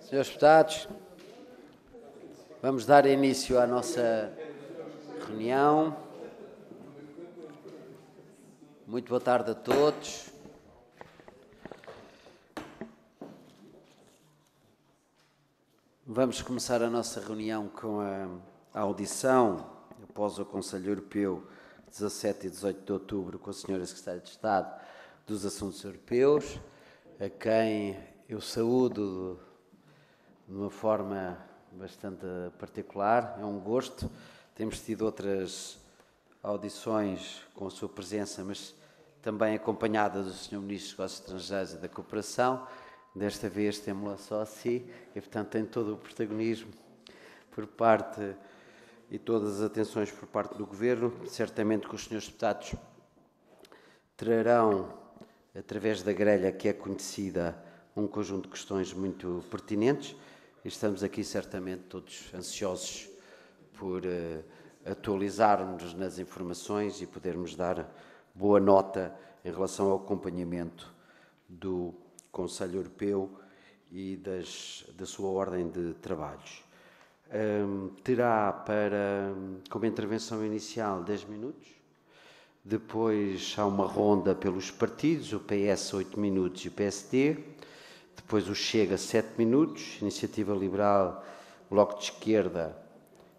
Senhores deputados, vamos dar início à nossa reunião. Muito boa tarde a todos. Vamos começar a nossa reunião com a audição, após o Conselho Europeu, 17 e 18 de outubro, com a Sra. Secretária de Estado dos Assuntos Europeus, a quem eu saúdo de uma forma bastante particular. É um gosto. Temos tido outras audições com a sua presença, mas também acompanhada do Sr. Ministro dos Negócios Estrangeiros e da Cooperação. Desta vez temos-la só a si e, portanto, tem todo o protagonismo por parte e todas as atenções por parte do Governo. Certamente que os senhores deputados trarão, através da grelha que é conhecida, um conjunto de questões muito pertinentes e estamos aqui certamente todos ansiosos por atualizarmos nas informações e podermos dar boa nota em relação ao acompanhamento do Conselho Europeu e da sua ordem de trabalhos. Terá como intervenção inicial 10 minutos, depois há uma ronda pelos partidos, o PS 8 minutos e o PSD, depois o Chega 7 minutos, Iniciativa Liberal, Bloco de Esquerda,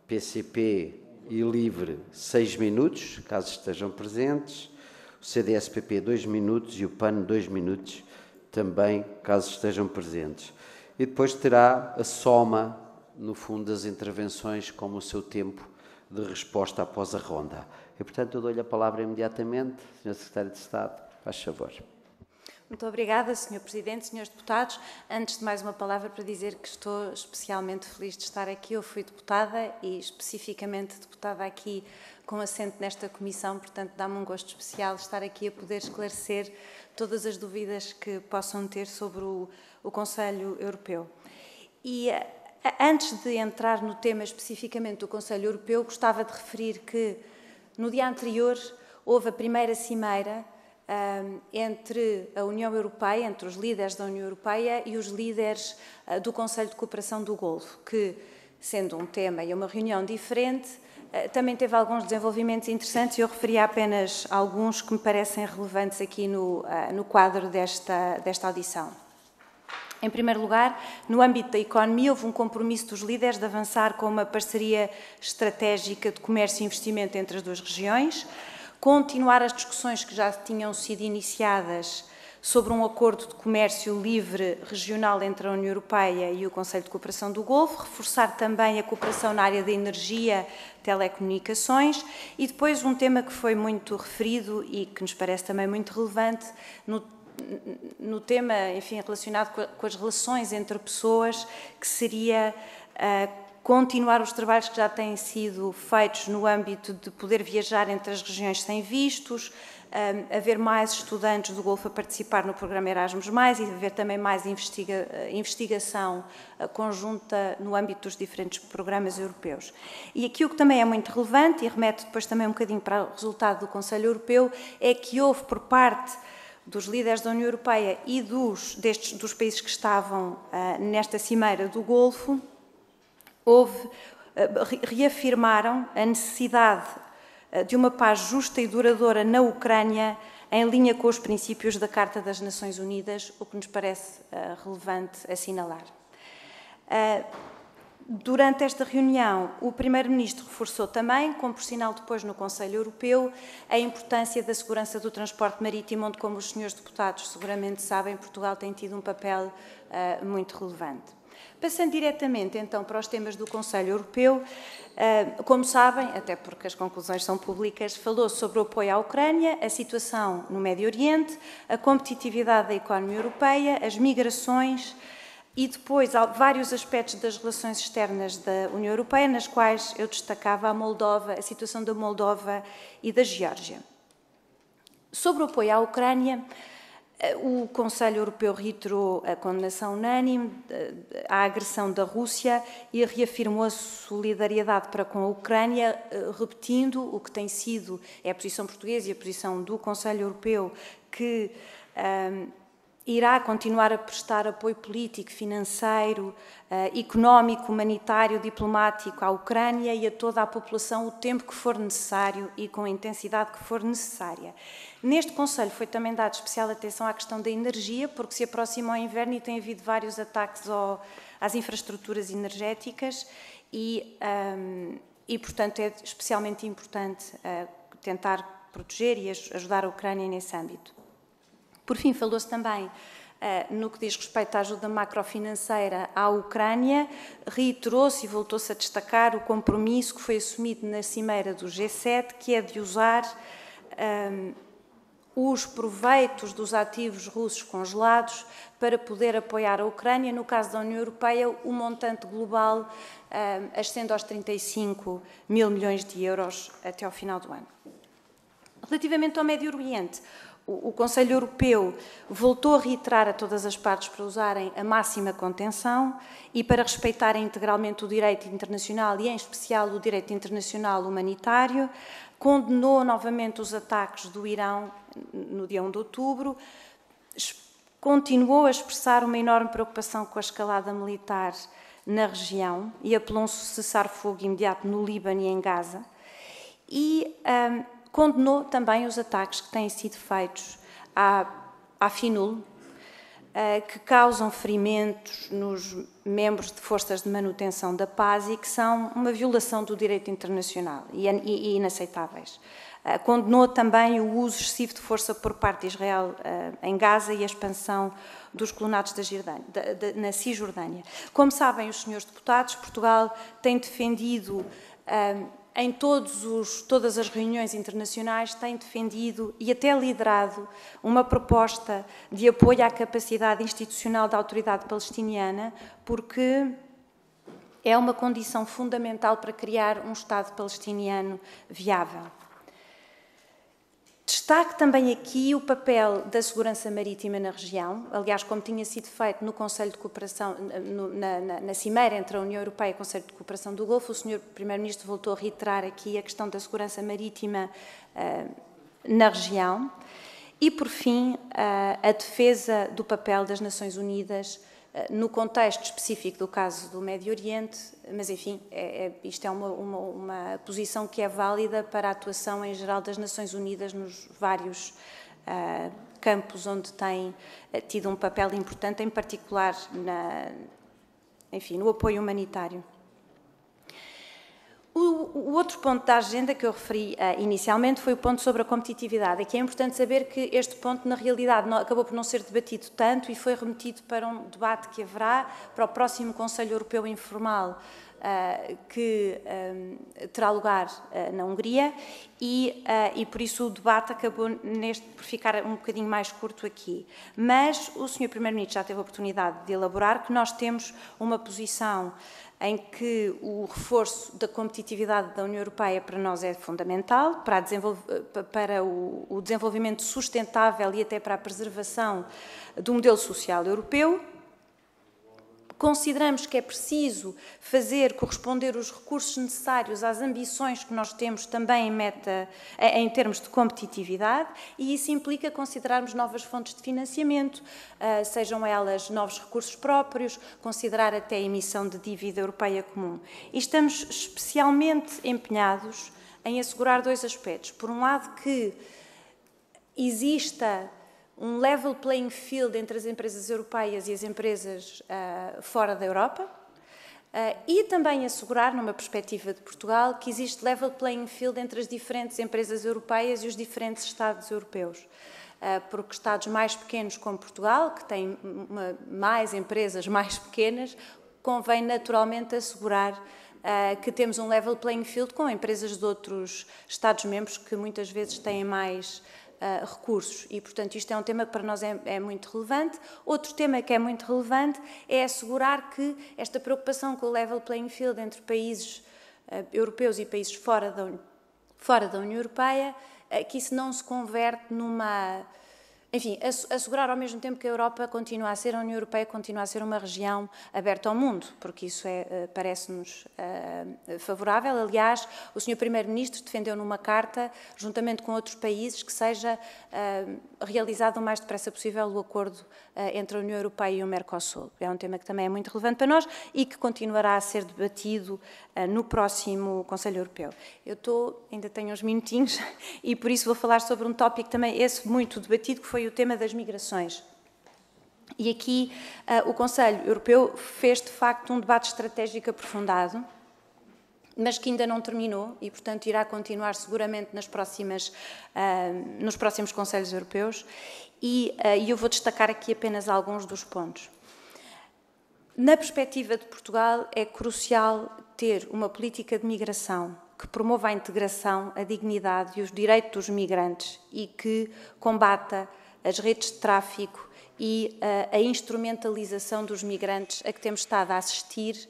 PCP e Livre 6 minutos, caso estejam presentes, o CDS-PP 2 minutos e o PAN 2 minutos, também, caso estejam presentes. E depois terá a soma, no fundo, das intervenções como o seu tempo de resposta após a ronda. E, portanto, eu dou-lhe a palavra imediatamente. Sr. Secretário de Estado, faz favor. Muito obrigada, Sr. Presidente, Srs. Deputados. Antes de mais uma palavra para dizer que estou especialmente feliz de estar aqui. Eu fui deputada e especificamente deputada aqui com assento nesta comissão, portanto dá-me um gosto especial estar aqui a poder esclarecer todas as dúvidas que possam ter sobre o Conselho Europeu. E antes de entrar no tema especificamente do Conselho Europeu, gostava de referir que no dia anterior houve a primeira cimeira entre a União Europeia, entre os líderes da União Europeia e os líderes do Conselho de Cooperação do Golfo, que, sendo um tema e uma reunião diferente, também teve alguns desenvolvimentos interessantes e eu referi apenas alguns que me parecem relevantes aqui no quadro desta audição. Em primeiro lugar, no âmbito da economia, houve um compromisso dos líderes de avançar com uma parceria estratégica de comércio e investimento entre as duas regiões, continuar as discussões que já tinham sido iniciadas sobre um acordo de comércio livre regional entre a União Europeia e o Conselho de Cooperação do Golfo, reforçar também a cooperação na área da energia, telecomunicações e depois um tema que foi muito referido e que nos parece também muito relevante no tema, enfim, relacionado com as relações entre pessoas, que seria continuar os trabalhos que já têm sido feitos no âmbito de poder viajar entre as regiões sem vistos, haver mais estudantes do Golfo a participar no programa Erasmus+, e haver também mais investigação conjunta no âmbito dos diferentes programas europeus. E aqui o que também é muito relevante, e remete depois também um bocadinho para o resultado do Conselho Europeu, é que houve por parte dos líderes da União Europeia e dos países que estavam nesta cimeira do Golfo, reafirmaram a necessidade de uma paz justa e duradoura na Ucrânia, em linha com os princípios da Carta das Nações Unidas, o que nos parece relevante assinalar. Durante esta reunião, o Primeiro-Ministro reforçou também, como por sinal depois no Conselho Europeu, a importância da segurança do transporte marítimo, onde, como os senhores deputados seguramente sabem, Portugal tem tido um papel muito relevante. Passando diretamente, então, para os temas do Conselho Europeu, como sabem, até porque as conclusões são públicas, falou sobre o apoio à Ucrânia, a situação no Médio Oriente, a competitividade da economia europeia, as migrações e depois há vários aspectos das relações externas da União Europeia, nas quais eu destacava a Moldova, a situação da Moldova e da Geórgia. Sobre o apoio à Ucrânia, o Conselho Europeu reiterou a condenação unânime à agressão da Rússia e reafirmou a solidariedade para com a Ucrânia, repetindo o que tem sido a posição portuguesa e a posição do Conselho Europeu, que irá continuar a prestar apoio político, financeiro, económico, humanitário, diplomático à Ucrânia e a toda a população o tempo que for necessário e com a intensidade que for necessária. Neste Conselho foi também dado especial atenção à questão da energia, porque se aproxima o inverno e tem havido vários ataques às infraestruturas energéticas e, portanto, é especialmente importante tentar proteger e ajudar a Ucrânia nesse âmbito. Por fim, falou-se também no que diz respeito à ajuda macrofinanceira à Ucrânia, reiterou-se e voltou-se a destacar o compromisso que foi assumido na cimeira do G7, que é de usar os proveitos dos ativos russos congelados para poder apoiar a Ucrânia. No caso da União Europeia, o montante global ascende aos 35 mil milhões de euros até ao final do ano. Relativamente ao Médio Oriente, o Conselho Europeu voltou a reiterar a todas as partes para usarem a máxima contenção e para respeitarem integralmente o direito internacional e, em especial, o direito internacional humanitário. Condenou novamente os ataques do Irão no dia 1 de outubro, continuou a expressar uma enorme preocupação com a escalada militar na região e apelou um cessar-fogo imediato no Líbano e em Gaza e condenou também os ataques que têm sido feitos à FINUL, que causam ferimentos nos membros de forças de manutenção da paz e que são uma violação do direito internacional e inaceitáveis. Condenou também o uso excessivo de força por parte de Israel em Gaza e a expansão dos colonatos na Cisjordânia. Como sabem os senhores deputados, Portugal tem defendido em todas as reuniões internacionais, tem defendido e até liderado uma proposta de apoio à capacidade institucional da autoridade palestiniana, porque é uma condição fundamental para criar um Estado palestiniano viável. Destaque também aqui o papel da segurança marítima na região. Aliás, como tinha sido feito no Conselho de Cooperação, na cimeira entre a União Europeia e o Conselho de Cooperação do Golfo, o Sr. Primeiro-Ministro voltou a reiterar aqui a questão da segurança marítima na região. E, por fim, a defesa do papel das Nações Unidas no contexto específico do caso do Médio Oriente, mas, enfim, isto é uma posição que é válida para a atuação em geral das Nações Unidas nos vários campos onde tem tido um papel importante, em particular no apoio humanitário. O outro ponto da agenda que eu referi inicialmente foi o ponto sobre a competitividade. Aqui é importante saber que este ponto, na realidade, acabou por não ser debatido tanto e foi remetido para um debate que haverá para o próximo Conselho Europeu Informal, que terá lugar na Hungria e por isso o debate acabou por ficar um bocadinho mais curto aqui. Mas o Sr. Primeiro-Ministro já teve a oportunidade de elaborar que nós temos uma posição em que o reforço da competitividade da União Europeia para nós é fundamental, para o desenvolvimento sustentável e até para a preservação do modelo social europeu. Consideramos que é preciso corresponder os recursos necessários às ambições que nós temos também em termos de competitividade, e isso implica considerarmos novas fontes de financiamento, sejam elas novos recursos próprios, considerar até a emissão de dívida europeia comum. E estamos especialmente empenhados em assegurar dois aspectos. Por um lado, que exista um level playing field entre as empresas europeias e as empresas fora da Europa, e também assegurar, numa perspectiva de Portugal, que existe level playing field entre as diferentes empresas europeias e os diferentes Estados europeus. Porque Estados mais pequenos como Portugal, que têm mais empresas mais pequenas, convém naturalmente assegurar que temos um level playing field com empresas de outros Estados-membros que muitas vezes têm mais recursos e, portanto, isto é um tema que para nós é muito relevante. Outro tema que é muito relevante é assegurar que esta preocupação com o level playing field entre países europeus e países fora da União Europeia, que isso não se converte enfim, assegurar ao mesmo tempo que a Europa continua a ser, a União Europeia continua a ser uma região aberta ao mundo, porque isso parece-nos favorável. Aliás, o Sr. Primeiro-Ministro defendeu numa carta, juntamente com outros países, que seja realizado o mais depressa possível o acordo entre a União Europeia e o Mercosul. É um tema que também é muito relevante para nós e que continuará a ser debatido no próximo Conselho Europeu. Ainda tenho uns minutinhos e por isso vou falar sobre um tópico também esse muito debatido, que foi o tema das migrações. E aqui o Conselho Europeu fez, de facto, um debate estratégico aprofundado, mas que ainda não terminou e, portanto, irá continuar seguramente nos próximos Conselhos Europeus. E eu vou destacar aqui apenas alguns dos pontos. Na perspectiva de Portugal, é crucial ter uma política de migração que promova a integração, a dignidade e os direitos dos migrantes e que combata as redes de tráfico e a instrumentalização dos migrantes a que temos estado a assistir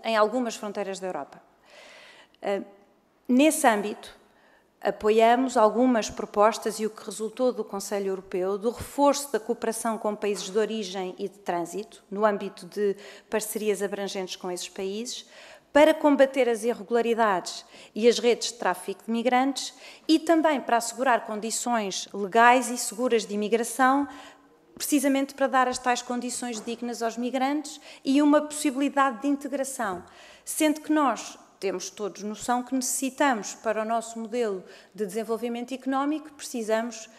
em algumas fronteiras da Europa. Nesse âmbito, apoiamos algumas propostas e o que resultou do Conselho Europeu do reforço da cooperação com países de origem e de trânsito, no âmbito de parcerias abrangentes com esses países, para combater as irregularidades e as redes de tráfico de migrantes e também para assegurar condições legais e seguras de imigração, precisamente para dar as tais condições dignas aos migrantes e uma possibilidade de integração, sendo que nós temos todos noção que necessitamos, para o nosso modelo de desenvolvimento económico, precisamos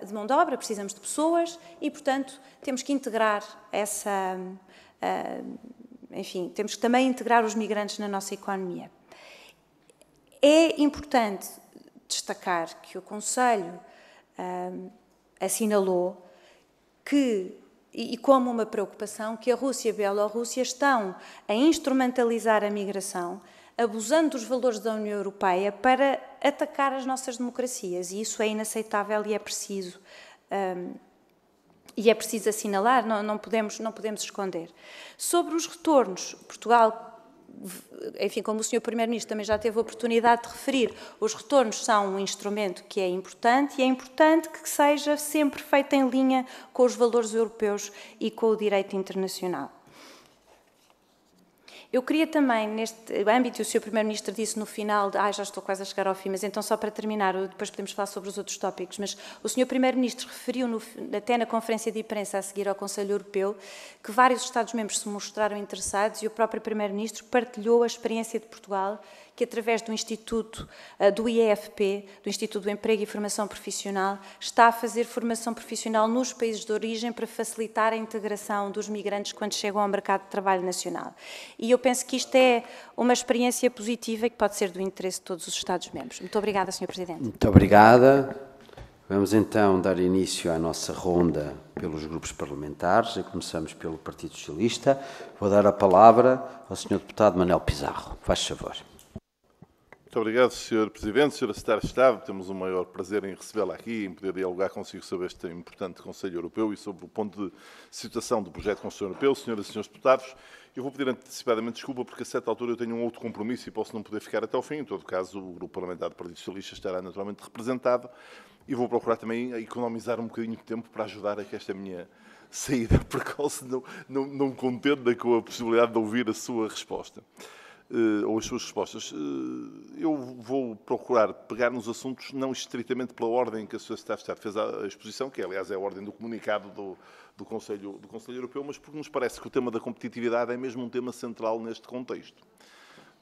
de mão de obra, precisamos de pessoas e, portanto, temos que integrar enfim, temos que também integrar os migrantes na nossa economia. É importante destacar que o Conselho assinalou que, e como uma preocupação, que a Rússia e a Bielorrússia estão a instrumentalizar a migração, abusando dos valores da União Europeia para atacar as nossas democracias. E isso é inaceitável e é preciso assinalar, não podemos esconder. Sobre os retornos, Portugal, enfim, como o Sr. Primeiro-Ministro também já teve a oportunidade de referir, os retornos são um instrumento que é importante e é importante que seja sempre feito em linha com os valores europeus e com o direito internacional. Eu queria também, neste âmbito, e o Sr. Primeiro-Ministro disse no final, já estou quase a chegar ao fim, mas então só para terminar, depois podemos falar sobre os outros tópicos, mas o Sr. Primeiro-Ministro referiu, até na conferência de imprensa a seguir ao Conselho Europeu, que vários Estados-membros se mostraram interessados e o próprio Primeiro-Ministro partilhou a experiência de Portugal, que através do Instituto, do IEFP, do Instituto do Emprego e Formação Profissional, está a fazer formação profissional nos países de origem para facilitar a integração dos migrantes quando chegam ao mercado de trabalho nacional. E eu penso que isto é uma experiência positiva e que pode ser do interesse de todos os Estados-membros. Muito obrigada, Sr. Presidente. Muito obrigada. Vamos então dar início à nossa ronda pelos grupos parlamentares. E começamos pelo Partido Socialista. Vou dar a palavra ao Sr. Deputado Manuel Pizarro. Faz favor. Muito obrigado, Sr. Presidente. Sra. Secretária de Estado, temos o maior prazer em recebê-la aqui e em poder dialogar consigo sobre este importante Conselho Europeu e sobre o ponto de situação do projeto de Constituição Europeu. Senhoras e senhores deputados, eu vou pedir antecipadamente desculpa porque a certa altura eu tenho um outro compromisso e posso não poder ficar até ao fim. Em todo caso, o Grupo Parlamentar do Partido Socialista estará naturalmente representado e vou procurar também economizar um bocadinho de tempo para ajudar a que esta minha saída precoce não contenda com a possibilidade de ouvir a sua resposta. Ou as suas respostas. Eu vou procurar pegar nos assuntos não estritamente pela ordem que a Sra. Secretária de Estado fez a exposição, que aliás é a ordem do comunicado do Conselho Europeu, mas porque nos parece que o tema da competitividade é mesmo um tema central neste contexto.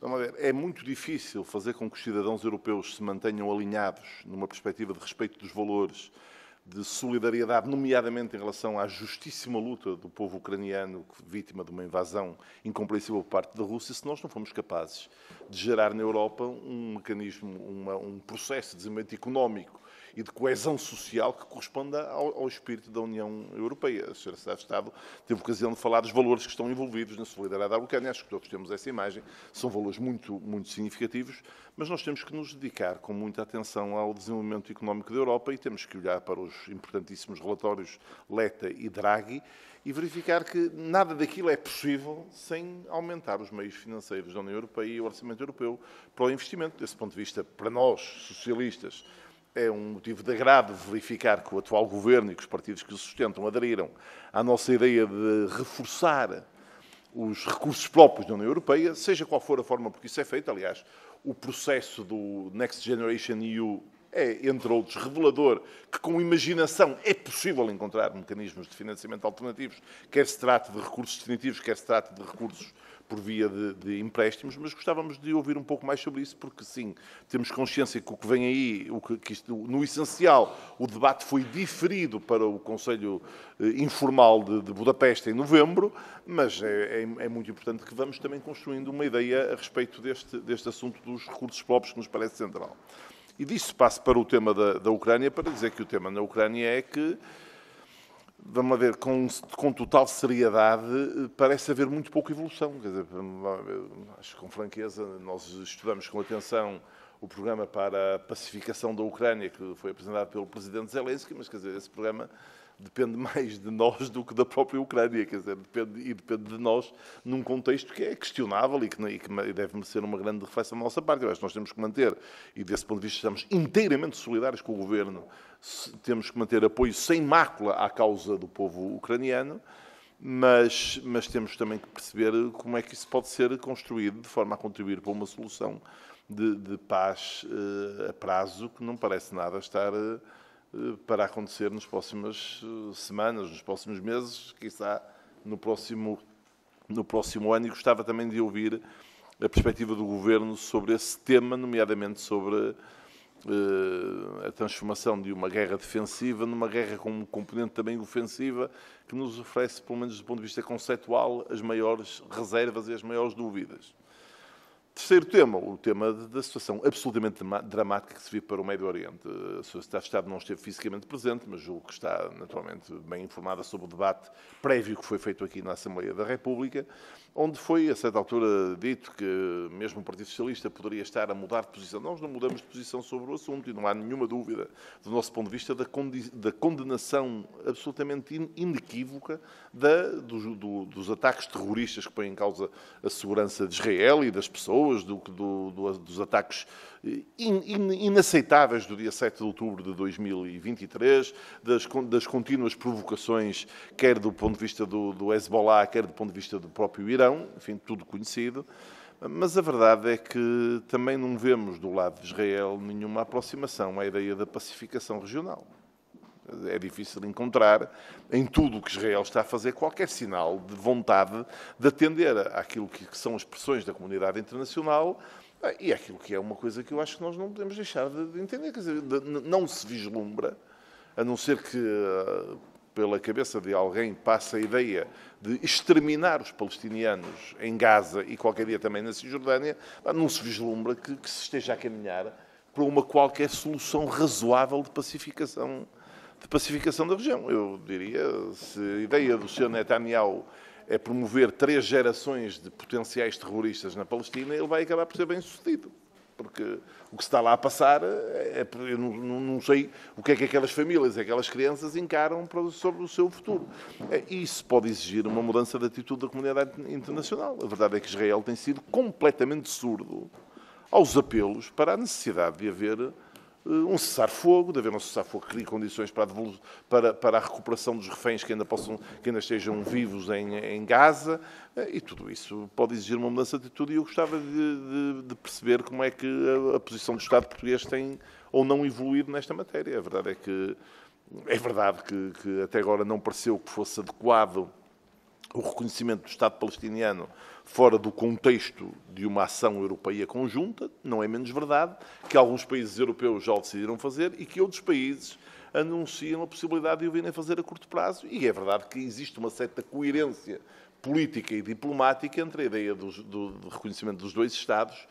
Vamos ver, é muito difícil fazer com que os cidadãos europeus se mantenham alinhados numa perspectiva de respeito dos valores, de solidariedade, nomeadamente em relação à justíssima luta do povo ucraniano, vítima de uma invasão incompreensível por parte da Rússia, se nós não formos capazes de gerar na Europa um mecanismo, um processo de desenvolvimento económico e de coesão social que corresponda ao espírito da União Europeia. A Sra. Secretária de Estado teve ocasião de falar dos valores que estão envolvidos na solidariedade à Ucrânia. Acho que todos temos essa imagem. São valores muito, muito significativos, mas nós temos que nos dedicar com muita atenção ao desenvolvimento económico da Europa e temos que olhar para os importantíssimos relatórios Letta e Draghi e verificar que nada daquilo é possível sem aumentar os meios financeiros da União Europeia e o orçamento europeu para o investimento. Desse ponto de vista, para nós, socialistas, é um motivo de agrado verificar que o atual governo e que os partidos que o sustentam aderiram à nossa ideia de reforçar os recursos próprios da União Europeia, seja qual for a forma por que isso é feito. Aliás, o processo do Next Generation EU é, entre outros, revelador que, com imaginação, é possível encontrar mecanismos de financiamento alternativos, quer se trate de recursos definitivos, quer se trate de recursos por via de empréstimos, mas gostávamos de ouvir um pouco mais sobre isso, porque, sim, temos consciência que o que vem aí, no essencial, o debate foi diferido para o Conselho Informal de Budapeste em novembro, mas é muito importante que vamos também construindo uma ideia a respeito deste assunto dos recursos próprios, que nos parece central. E disso passo para o tema da Ucrânia, para dizer que o tema na Ucrânia é que, vamos ver, com total seriedade, parece haver muito pouca evolução. Quer dizer, acho que com franqueza, nós estudamos com atenção o programa para a pacificação da Ucrânia, que foi apresentado pelo Presidente Zelensky, mas, quer dizer, esse programa depende mais de nós do que da própria Ucrânia, quer dizer, depende de nós num contexto que é questionável e que deve merecer uma grande reflexão da nossa parte. Eu acho que nós temos que manter, e desse ponto de vista estamos inteiramente solidários com o Governo, temos que manter apoio sem mácula à causa do povo ucraniano, mas temos também que perceber como é que isso pode ser construído de forma a contribuir para uma solução de paz a prazo, que não parece nada estar para acontecer nas próximas semanas, nos próximos meses, quiçá no próximo ano, e gostava também de ouvir a perspectiva do Governo sobre esse tema, nomeadamente sobre a transformação de uma guerra defensiva numa guerra com um componente também ofensiva, que nos oferece, pelo menos do ponto de vista conceptual, as maiores reservas e as maiores dúvidas. Terceiro tema, o tema da situação absolutamente dramática que se vive para o Médio Oriente. A Sra. Secretária de Estado não esteve fisicamente presente, mas julgo que está naturalmente bem informada sobre o debate prévio que foi feito aqui na Assembleia da República, onde foi, a certa altura, dito que mesmo o Partido Socialista poderia estar a mudar de posição. Nós não mudamos de posição sobre o assunto e não há nenhuma dúvida, do nosso ponto de vista, da condenação absolutamente inequívoca dos ataques terroristas que põem em causa a segurança de Israel e das pessoas, dos ataques inaceitáveis do dia 7 de outubro de 2023, das contínuas provocações, quer do ponto de vista do Hezbollah, quer do ponto de vista do próprio Irão, enfim, tudo conhecido. Mas a verdade é que também não vemos do lado de Israel nenhuma aproximação à ideia da pacificação regional. É difícil encontrar em tudo o que Israel está a fazer qualquer sinal de vontade de atender àquilo que são as pressões da comunidade internacional e àquilo que é uma coisa que eu acho que nós não podemos deixar de entender. Quer dizer, não se vislumbra, a não ser que pela cabeça de alguém passe a ideia de exterminar os palestinianos em Gaza e qualquer dia também na Cisjordânia, não se vislumbra que se esteja a caminhar para uma qualquer solução razoável de pacificação da região. Eu diria, se a ideia do Sr. Netanyahu é promover 3 gerações de potenciais terroristas na Palestina, ele vai acabar por ser bem-sucedido. Porque o que se está lá a passar, eu não sei o que é que aquelas famílias, aquelas crianças encaram sobre o seu futuro. Isso pode exigir uma mudança de atitude da comunidade internacional. A verdade é que Israel tem sido completamente surdo aos apelos para a necessidade de haver um cessar-fogo, de haver um cessar-fogo que crie condições para a recuperação dos reféns que ainda estejam vivos em Gaza, e tudo isso pode exigir uma mudança de atitude, e eu gostava de perceber como é que a posição do Estado português tem ou não evoluído nesta matéria. A verdade é que até agora não pareceu que fosse adequado o reconhecimento do Estado palestiniano fora do contexto de uma ação europeia conjunta. Não é menos verdade que alguns países europeus já o decidiram fazer e que outros países anunciam a possibilidade de o virem fazer a curto prazo. E é verdade que existe uma certa coerência política e diplomática entre a ideia do reconhecimento dos 2 Estados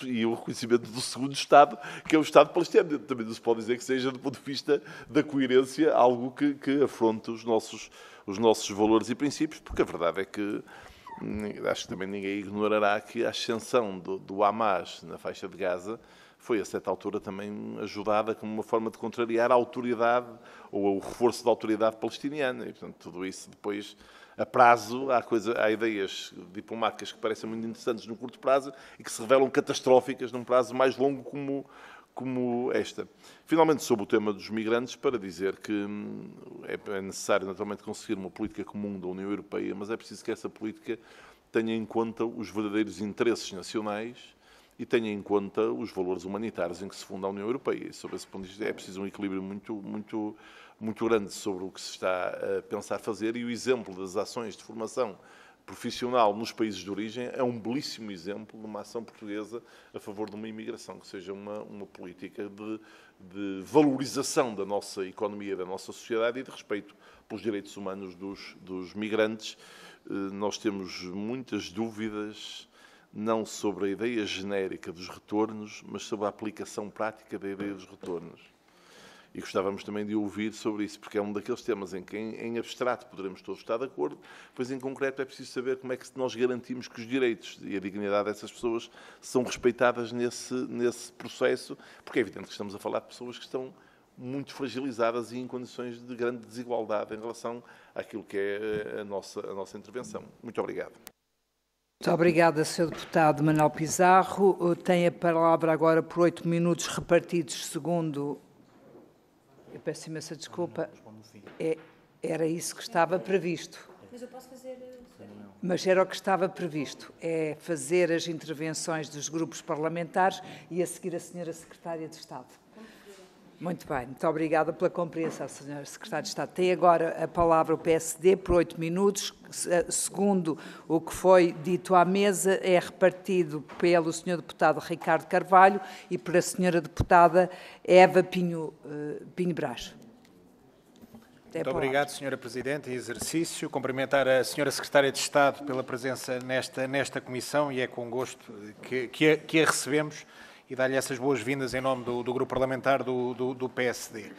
e o reconhecimento do segundo Estado, que é o Estado palestiniano. Também não se pode dizer que seja, do ponto de vista da coerência, algo que afronte os nossos valores e princípios, porque a verdade é que acho que também ninguém ignorará que a ascensão do Hamas na faixa de Gaza foi, a certa altura, também ajudada como uma forma de contrariar a autoridade ou o reforço da autoridade palestiniana. E, portanto, tudo isso depois, a prazo, há ideias diplomáticas que parecem muito interessantes no curto prazo e que se revelam catastróficas num prazo mais longo, como esta. Finalmente, sobre o tema dos migrantes, para dizer que é necessário, naturalmente, conseguir uma política comum da União Europeia, mas é preciso que essa política tenha em conta os verdadeiros interesses nacionais e tenha em conta os valores humanitários em que se funda a União Europeia. E, sobre esse ponto de vista, é preciso um equilíbrio muito grande sobre o que se está a pensar fazer, e o exemplo das ações de formação profissional nos países de origem é um belíssimo exemplo de uma ação portuguesa a favor de uma imigração, que seja uma política de valorização da nossa economia, da nossa sociedade e de respeito pelos direitos humanos dos migrantes. Nós temos muitas dúvidas, não sobre a ideia genérica dos retornos, mas sobre a aplicação prática da ideia dos retornos. E gostávamos também de ouvir sobre isso, porque é um daqueles temas em que, em abstrato, poderemos todos estar de acordo, pois, em concreto, é preciso saber como é que nós garantimos que os direitos e a dignidade dessas pessoas são respeitadas nesse processo, porque é evidente que estamos a falar de pessoas que estão muito fragilizadas e em condições de grande desigualdade em relação àquilo que é a nossa intervenção. Muito obrigado. Muito obrigada, Sr. Deputado Manuel Pizarro. Tem a palavra agora por 8 minutos repartidos segundo... Eu peço imensa desculpa. Era isso que estava previsto. Mas eu posso fazer... Mas era o que estava previsto. É fazer as intervenções dos grupos parlamentares e a seguir a Sra. Secretária de Estado. Muito bem. Muito obrigada pela compreensão, Sra. Secretária de Estado. Tem agora a palavra o PSD por 8 minutos. Segundo o que foi dito à mesa, é repartido pelo Sr. Deputado Ricardo Carvalho e pela Sra. Deputada Eva Pinho Brás. Muito obrigado, Sra. Presidente, em exercício. Cumprimentar a Sra. Secretária de Estado pela presença nesta comissão, e é com gosto que a recebemos, e dar-lhe essas boas-vindas em nome do Grupo Parlamentar do PSD.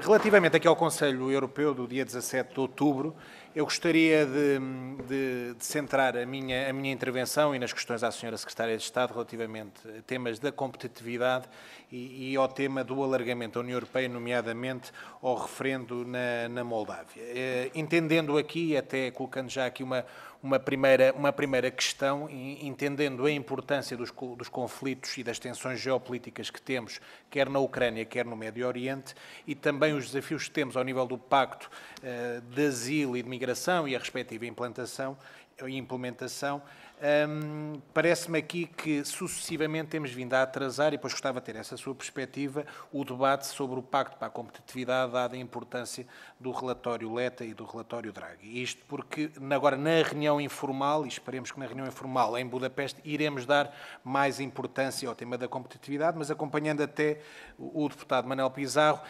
Relativamente aqui ao Conselho Europeu do dia 17 de outubro, eu gostaria de centrar a minha intervenção e nas questões à Sra. Secretária de Estado relativamente a temas da competitividade e ao tema do alargamento da União Europeia, nomeadamente ao referendo na Moldávia. Entendendo aqui, até colocando já aqui uma primeira questão, entendendo a importância dos conflitos e das tensões geopolíticas que temos, quer na Ucrânia, quer no Médio Oriente, e também os desafios que temos ao nível do Pacto de Asilo e de Migração e a respectiva implementação, parece-me aqui que sucessivamente temos vindo a atrasar, e depois gostava de ter essa sua perspectiva, o debate sobre o Pacto para a Competitividade, dada a importância do relatório Letta e do relatório Draghi. Isto porque agora na reunião informal, e esperemos que na reunião informal em Budapeste, iremos dar mais importância ao tema da competitividade, mas acompanhando até o deputado Manuel Pizarro,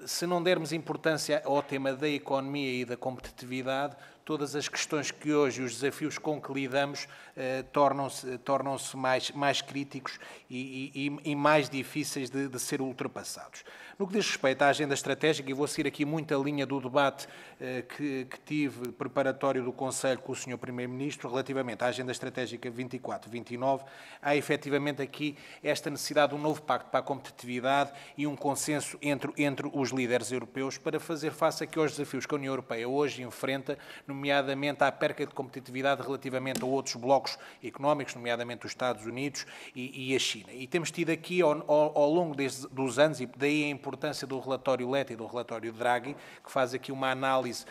se não dermos importância ao tema da economia e da competitividade, todas as questões que hoje, os desafios com que lidamos, tornam-se mais críticos e mais difíceis de ser ultrapassados. No que diz respeito à agenda estratégica, e vou seguir aqui muito a linha do debate que tive preparatório do Conselho com o Sr. Primeiro-Ministro, relativamente à agenda estratégica 24-29, há efetivamente aqui esta necessidade de um novo pacto para a competitividade e um consenso entre os líderes europeus para fazer face aqui aos desafios que a União Europeia hoje enfrenta, nomeadamente à perca de competitividade relativamente a outros blocos económicos, nomeadamente os Estados Unidos e a China. E temos tido aqui, ao longo dos anos, e daí a importância do relatório Letta e do relatório Draghi, que faz aqui uma análise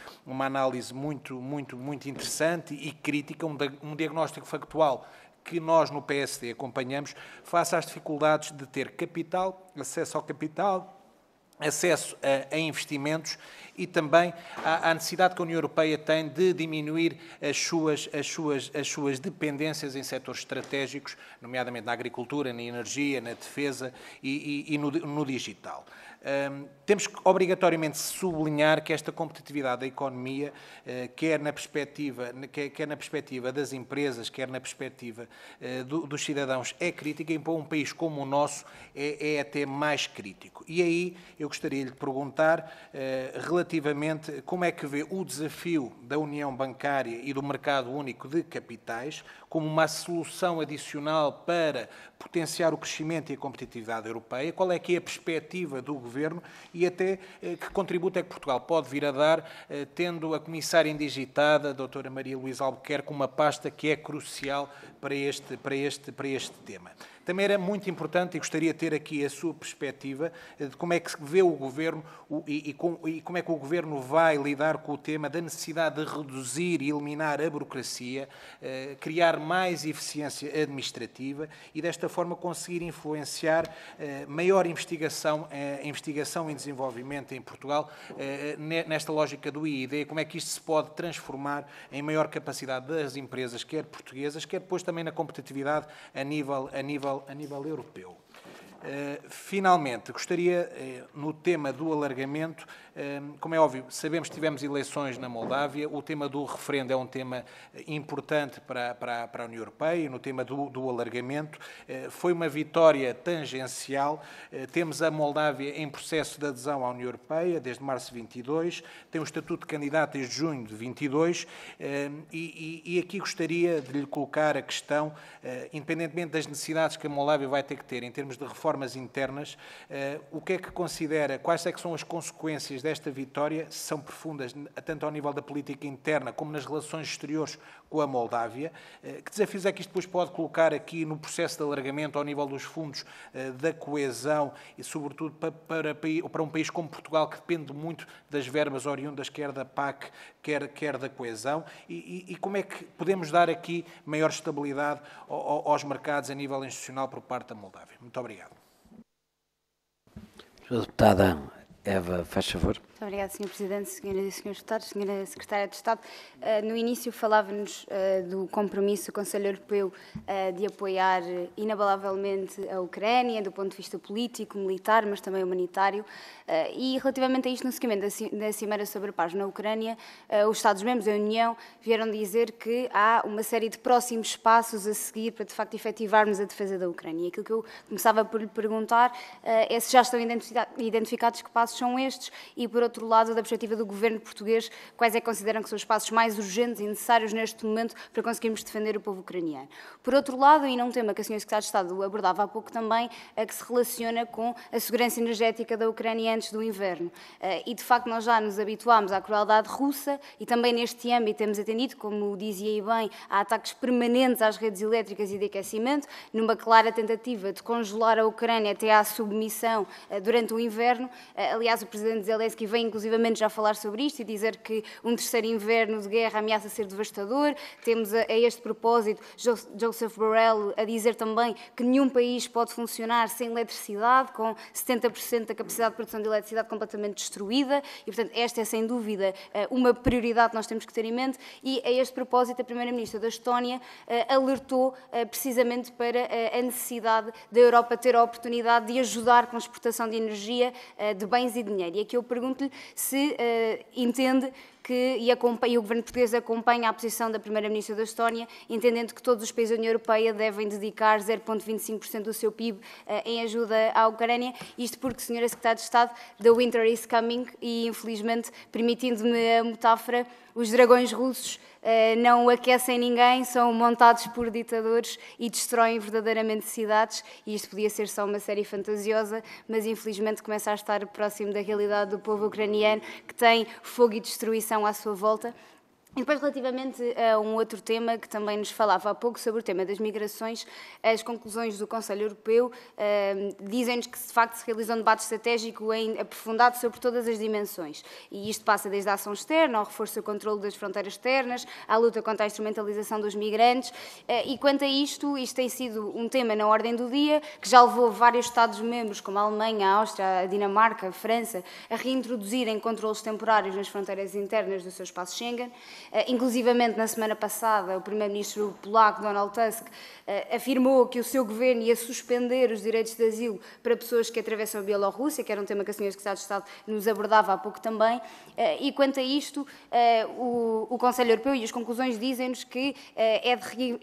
muito interessante e crítica, um diagnóstico factual que nós no PSD acompanhamos, face às dificuldades de ter capital, acesso ao capital, acesso a investimentos e também à necessidade que a União Europeia tem de diminuir as suas dependências em setores estratégicos, nomeadamente na agricultura, na energia, na defesa e no digital. Temos que obrigatoriamente sublinhar que esta competitividade da economia, quer na perspectiva das empresas, quer na perspectiva dos cidadãos, é crítica, e para um país como o nosso é até mais crítico. E aí eu gostaria de lhe perguntar relativamente como é que vê o desafio da União Bancária e do Mercado Único de Capitais como uma solução adicional para potenciar o crescimento e a competitividade europeia. Qual é que é a perspectiva do Governo e até que contributo é que Portugal pode vir a dar, tendo a comissária indigitada, a doutora Maria Luísa Albuquerque, uma pasta que é crucial para este tema. Também era muito importante, e gostaria de ter aqui a sua perspectiva, de como é que vê o Governo e como é que o Governo vai lidar com o tema da necessidade de reduzir e eliminar a burocracia, criar mais eficiência administrativa e, desta forma, conseguir influenciar maior investigação e desenvolvimento em Portugal, nesta lógica do IID, como é que isto se pode transformar em maior capacidade das empresas, quer portuguesas, quer depois também na competitividade a nível europeu. Finalmente, gostaria, no tema do alargamento, como é óbvio, sabemos que tivemos eleições na Moldávia, o tema do referendo é um tema importante para a União Europeia, e no tema do alargamento foi uma vitória tangencial. Temos a Moldávia em processo de adesão à União Europeia desde março de 22, tem o estatuto de candidato desde junho de 22, e aqui gostaria de lhe colocar a questão, independentemente das necessidades que a Moldávia vai ter que ter em termos de reformas internas, o que é que considera, quais é que são as consequências desta vitória, se são profundas, tanto ao nível da política interna como nas relações exteriores com a Moldávia? Que desafios é que isto depois pode colocar aqui no processo de alargamento ao nível dos fundos da coesão e, sobretudo, para um país como Portugal, que depende muito das verbas oriundas, quer da PAC, quer da coesão, e como é que podemos dar aqui maior estabilidade aos mercados a nível institucional por parte da Moldávia? Muito obrigado. Deputada Eva, faz favor. Muito obrigada, Sr. Presidente, Senhoras e Senhores Deputados, Senhora Secretária de Estado. No início falava-nos do compromisso do Conselho Europeu de apoiar inabalavelmente a Ucrânia, do ponto de vista político, militar, mas também humanitário. E relativamente a isto, no seguimento da Cimeira sobre a Paz na Ucrânia, os Estados-membros da União vieram dizer que há uma série de próximos passos a seguir para, de facto, efetivarmos a defesa da Ucrânia. E aquilo que eu começava por lhe perguntar é se já estão identificados que passos são estes e, por outro lado, da perspectiva do Governo português, quais é que consideram que são os passos mais urgentes e necessários neste momento para conseguirmos defender o povo ucraniano. Por outro lado, e num tema que a Sra. Secretária de Estado abordava há pouco também, que se relaciona com a segurança energética da Ucrânia antes do inverno. E, de facto, nós já nos habituámos à crueldade russa e também neste âmbito temos atendido, como dizia aí bem, a ataques permanentes às redes elétricas e de aquecimento, numa clara tentativa de congelar a Ucrânia até à submissão durante o inverno. Aliás, o Presidente Zelensky vem inclusivamente já falar sobre isto e dizer que um terceiro inverno de guerra ameaça ser devastador. Temos a este propósito Joseph Borrell a dizer também que nenhum país pode funcionar sem eletricidade, com 70% da capacidade de produção de eletricidade completamente destruída, e portanto esta é sem dúvida uma prioridade que nós temos que ter em mente. E a este propósito a Primeira-Ministra da Estónia alertou precisamente para a necessidade da Europa ter a oportunidade de ajudar com a exportação de energia, de bens e dinheiro. E aqui eu pergunto-lhe se entende que, e o Governo português acompanha a posição da Primeira-Ministra da Estónia, entendendo que todos os países da União Europeia devem dedicar 0,25% do seu PIB em ajuda à Ucrânia. Isto porque, Sra. Secretária de Estado, the winter is coming e, infelizmente, permitindo-me a metáfora, os dragões russos não aquecem ninguém, são montados por ditadores e destroem verdadeiramente cidades, e isto podia ser só uma série fantasiosa, mas infelizmente começa a estar próximo da realidade do povo ucraniano, que tem fogo e destruição à sua volta. E depois, relativamente a um outro tema que também nos falava há pouco, sobre o tema das migrações, as conclusões do Conselho Europeu dizem-nos que, de facto, se realiza um debate estratégico aprofundado sobre todas as dimensões. E isto passa desde a ação externa, ao reforço do controle das fronteiras externas, à luta contra a instrumentalização dos migrantes. E quanto a isto tem sido um tema na ordem do dia, que já levou vários Estados-membros, como a Alemanha, a Áustria, a Dinamarca, a França, a reintroduzirem controles temporários nas fronteiras internas do seu espaço Schengen. Inclusivamente, na semana passada, o primeiro-ministro polaco, Donald Tusk, afirmou que o seu governo ia suspender os direitos de asilo para pessoas que atravessam a Bielorrússia, que era um tema que a Sra. Secretária de Estado nos abordava há pouco também. E quanto a isto, o Conselho Europeu e as conclusões dizem-nos que é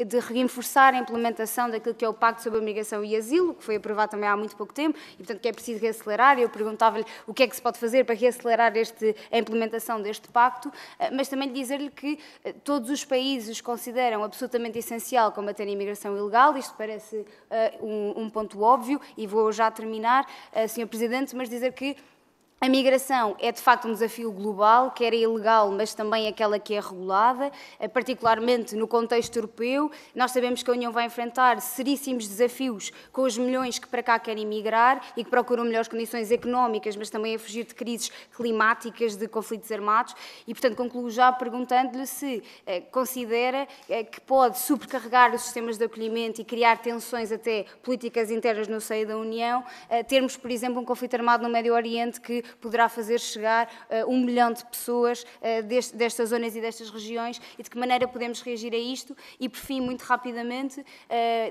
de reforçar a implementação daquilo que é o Pacto sobre a Migração e Asilo, que foi aprovado também há muito pouco tempo, e portanto que é preciso reacelerar. Eu perguntava-lhe o que é que se pode fazer para reacelerar a implementação deste pacto, mas também dizer-lhe que todos os países consideram absolutamente essencial combater a imigração ilegal. Isto parece um ponto óbvio, e vou já terminar, Sr. Presidente, mas dizer que A migração é, de facto, um desafio global, quer a ilegal, mas também aquela que é regulada, particularmente no contexto europeu. Nós sabemos que a União vai enfrentar seríssimos desafios com os milhões que para cá querem migrar e que procuram melhores condições económicas, mas também a fugir de crises climáticas, de conflitos armados. E, portanto, concluo já perguntando-lhe se considera que pode sobrecarregar os sistemas de acolhimento e criar tensões até políticas internas no seio da União, termos, por exemplo, um conflito armado no Médio Oriente que poderá fazer chegar 1 milhão de pessoas destas zonas e destas regiões, e de que maneira podemos reagir a isto. E, por fim, muito rapidamente,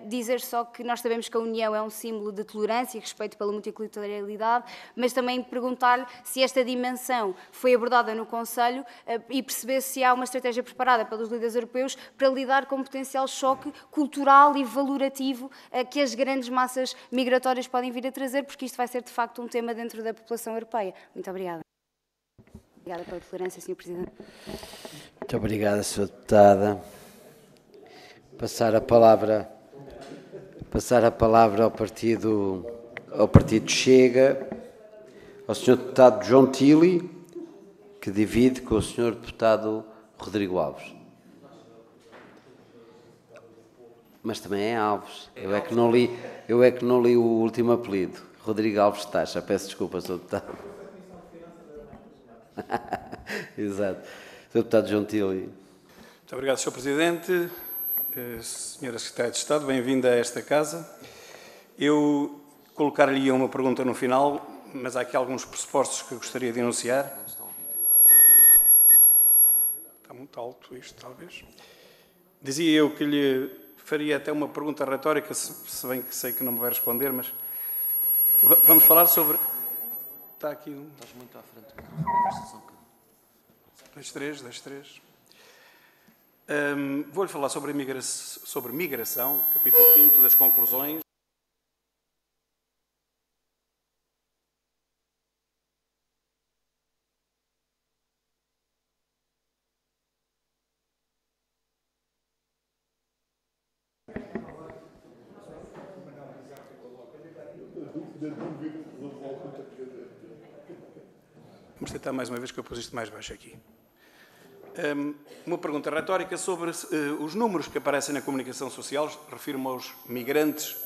dizer só que nós sabemos que a União é um símbolo de tolerância e respeito pela multiculturalidade, mas também perguntar-lhe se esta dimensão foi abordada no Conselho e perceber se há uma estratégia preparada pelos líderes europeus para lidar com o potencial choque cultural e valorativo que as grandes massas migratórias podem vir a trazer, porque isto vai ser, de facto, um tema dentro da população europeia. Muito obrigada. Obrigada pela tolerância, Sr. Presidente. Muito obrigada, Sra. Deputada. Passar a palavra ao Partido Chega, ao Sr. Deputado João Tili, que divide com o Sr. Deputado Rodrigo Alves. Mas também é Alves. Eu é que não li o último apelido. Rodrigo Alves Taxa. Peço desculpa, Sr. Deputado. Exato. Sr. Deputado João Tili. Muito obrigado, Sr. Presidente. Senhora Secretária de Estado, bem-vinda a esta casa. Eu colocar-lhe uma pergunta no final, mas há aqui alguns pressupostos que eu gostaria de enunciar. Está muito alto isto, talvez. Dizia eu que lhe faria até uma pergunta retórica, se bem que sei que não me vai responder, mas vamos falar sobre... Está aqui um... Estás muito à frente. Das três. Vou-lhe falar sobre migração, capítulo 5 das conclusões. Vamos tentar mais uma vez, que eu pus isto mais baixo aqui. Uma pergunta retórica sobre os números que aparecem na comunicação social, refiro-me aos migrantes.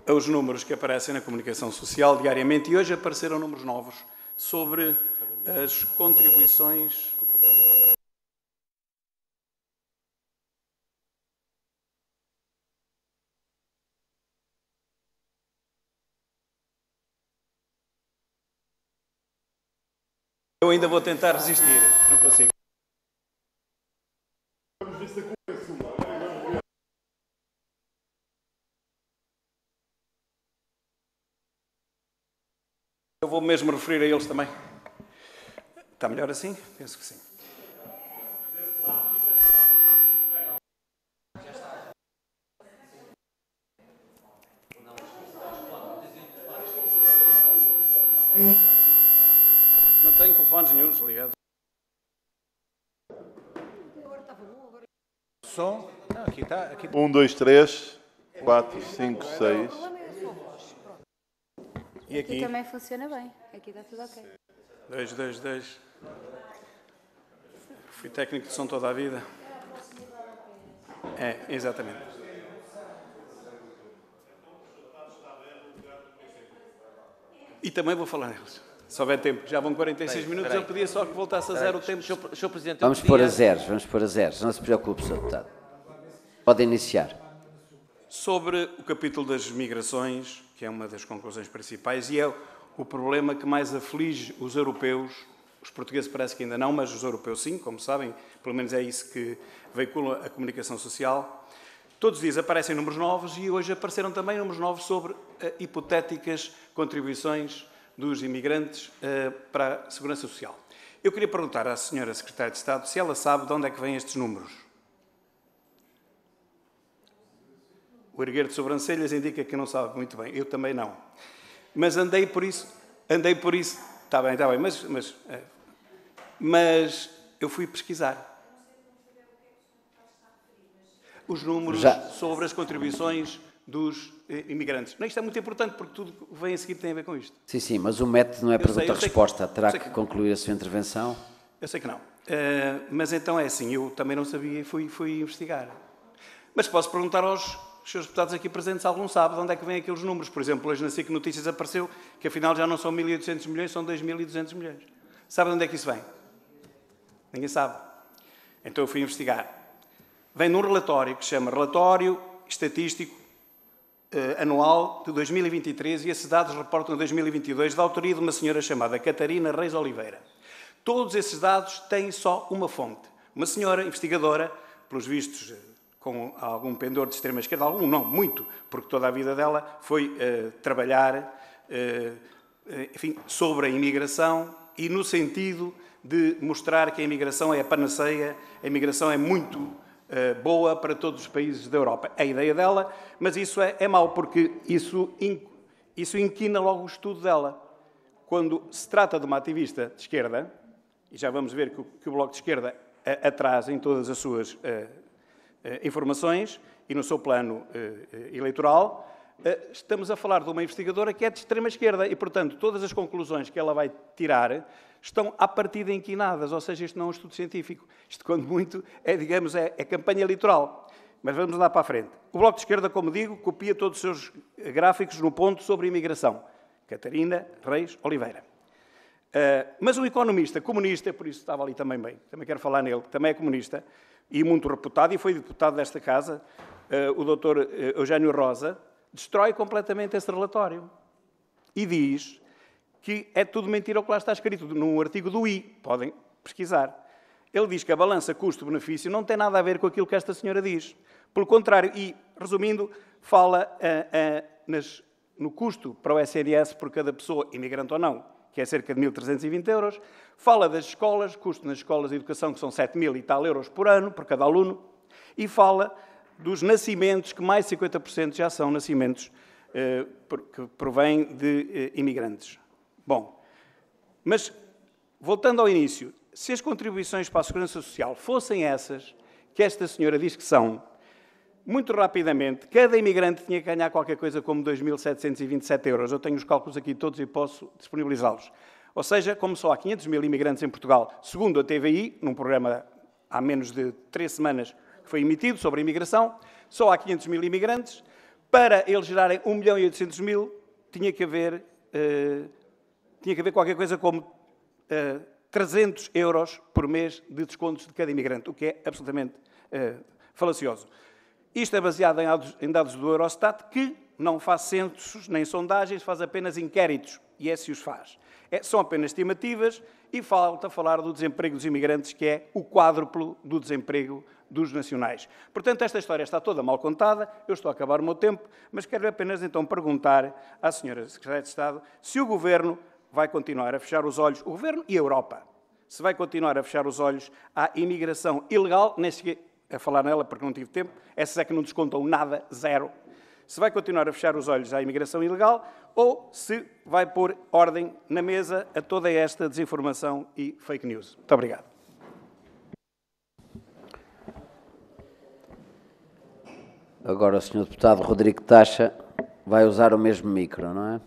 Os números que aparecem na comunicação social diariamente, e hoje apareceram números novos sobre as contribuições. Eu ainda vou tentar resistir, não consigo. Eu vou mesmo referir a eles também. Está melhor assim? Penso que sim. Não tenho telefones nenhuns ligados. Som? Não, aqui está. 1, 2, 3, 4, 5, 6. E aqui? Aqui também funciona bem. Aqui está tudo ok. 2, 2, 2. Fui técnico de som toda a vida. É, exatamente. E também vou falar neles. Se houver tempo. Já vão 46 minutos, eu pedia só que voltasse a zero o tempo. Sr. Presidente, vamos pôr a zeros, não se preocupe, Sr. Deputado. Pode iniciar. Sobre o capítulo das migrações, que é uma das conclusões principais, e é o problema que mais aflige os europeus. Os portugueses parece que ainda não, mas os europeus sim, como sabem, pelo menos é isso que veicula a comunicação social. Todos os dias aparecem números novos e hoje apareceram também números novos sobre hipotéticas contribuições dos imigrantes para a Segurança Social. Eu queria perguntar à Sra. Secretária de Estado se ela sabe de onde é que vêm estes números. O erguer de sobrancelhas indica que não sabe muito bem. Eu também não. Mas andei por isso. Está bem, mas Mas eu fui pesquisar os números sobre as contribuições dos imigrantes. Não, isto é muito importante, porque tudo que vem a seguir tem a ver com isto. Sim, sim, mas o método não é pergunta-resposta. Terá que concluir a sua intervenção. Eu sei que não. Mas então é assim, eu também não sabia e fui investigar. Mas posso perguntar aos senhores deputados aqui presentes, se algum sabe de onde é que vêm aqueles números. Por exemplo, hoje na SIC Notícias apareceu que afinal já não são 1.800 milhões, são 2.200 milhões. Sabe de onde é que isso vem? Ninguém sabe. Então eu fui investigar. Vem num relatório que se chama Relatório Estatístico Anual de 2023 e esses dados reportam em 2022 da autoria de uma senhora chamada Catarina Reis Oliveira. Todos esses dados têm só uma fonte. Uma senhora investigadora, pelos vistos com algum pendor de extrema-esquerda, algum não, muito, porque toda a vida dela foi trabalhar enfim, sobre a imigração e no sentido de mostrar que a imigração é a panaceia, a imigração é muito boa para todos os países da Europa. É a ideia dela, mas isso é mau, porque isso inquina logo o estudo dela. Quando se trata de uma ativista de esquerda, e já vamos ver que o Bloco de Esquerda atrasa em todas as suas informações e no seu plano eleitoral, estamos a falar de uma investigadora que é de extrema-esquerda e, portanto, todas as conclusões que ela vai tirar estão à partida inquinadas, ou seja, isto não é um estudo científico. Isto, quando muito, digamos, é campanha eleitoral. Mas vamos lá para a frente. O Bloco de Esquerda, como digo, copia todos os seus gráficos no ponto sobre a imigração. Catarina Reis Oliveira. Mas um economista comunista, por isso estava ali também bem, também quero falar nele, também é comunista, e muito reputado, e foi deputado desta casa, o Dr. Eugénio Rosa, destrói completamente esse relatório. E diz que é tudo mentira o que lá está escrito, num artigo do I, podem pesquisar. Ele diz que a balança custo-benefício não tem nada a ver com aquilo que esta senhora diz. Pelo contrário, e, resumindo, fala no custo para o SNS por cada pessoa, imigrante ou não, que é cerca de 1.320 euros. Fala das escolas, custo nas escolas de educação, que são 7.000 e tal euros por ano, por cada aluno. E fala dos nascimentos, que mais de 50% já são nascimentos que provêm de imigrantes. Bom, mas, voltando ao início, se as contribuições para a Segurança Social fossem essas que esta senhora diz que são, muito rapidamente, cada imigrante tinha que ganhar qualquer coisa como 2.727 euros. Eu tenho os cálculos aqui todos e posso disponibilizá-los. Ou seja, como só há 500 mil imigrantes em Portugal, segundo a TVI, num programa há menos de 3 semanas que foi emitido sobre a imigração, só há 500 mil imigrantes, para eles gerarem 1.800.000, tinha que haver qualquer coisa como 300 euros por mês de descontos de cada imigrante, o que é absolutamente falacioso. Isto é baseado em dados do Eurostat, que não faz censos nem sondagens, faz apenas inquéritos, e se os faz. São apenas estimativas e falta falar do desemprego dos imigrantes, que é o quádruplo do desemprego dos nacionais. Portanto, esta história está toda mal contada, eu estou a acabar o meu tempo, mas quero apenas então perguntar à senhora Secretária de Estado se o Governo vai continuar a fechar os olhos, o Governo e a Europa, se vai continuar a fechar os olhos à imigração ilegal, nem cheguei a falar nela porque não tive tempo, essas é que não descontam nada, zero. Se vai continuar a fechar os olhos à imigração ilegal ou se vai pôr ordem na mesa a toda esta desinformação e fake news. Muito obrigado. Agora o Sr. Deputado Rodrigo Taxa vai usar o mesmo micro, não é?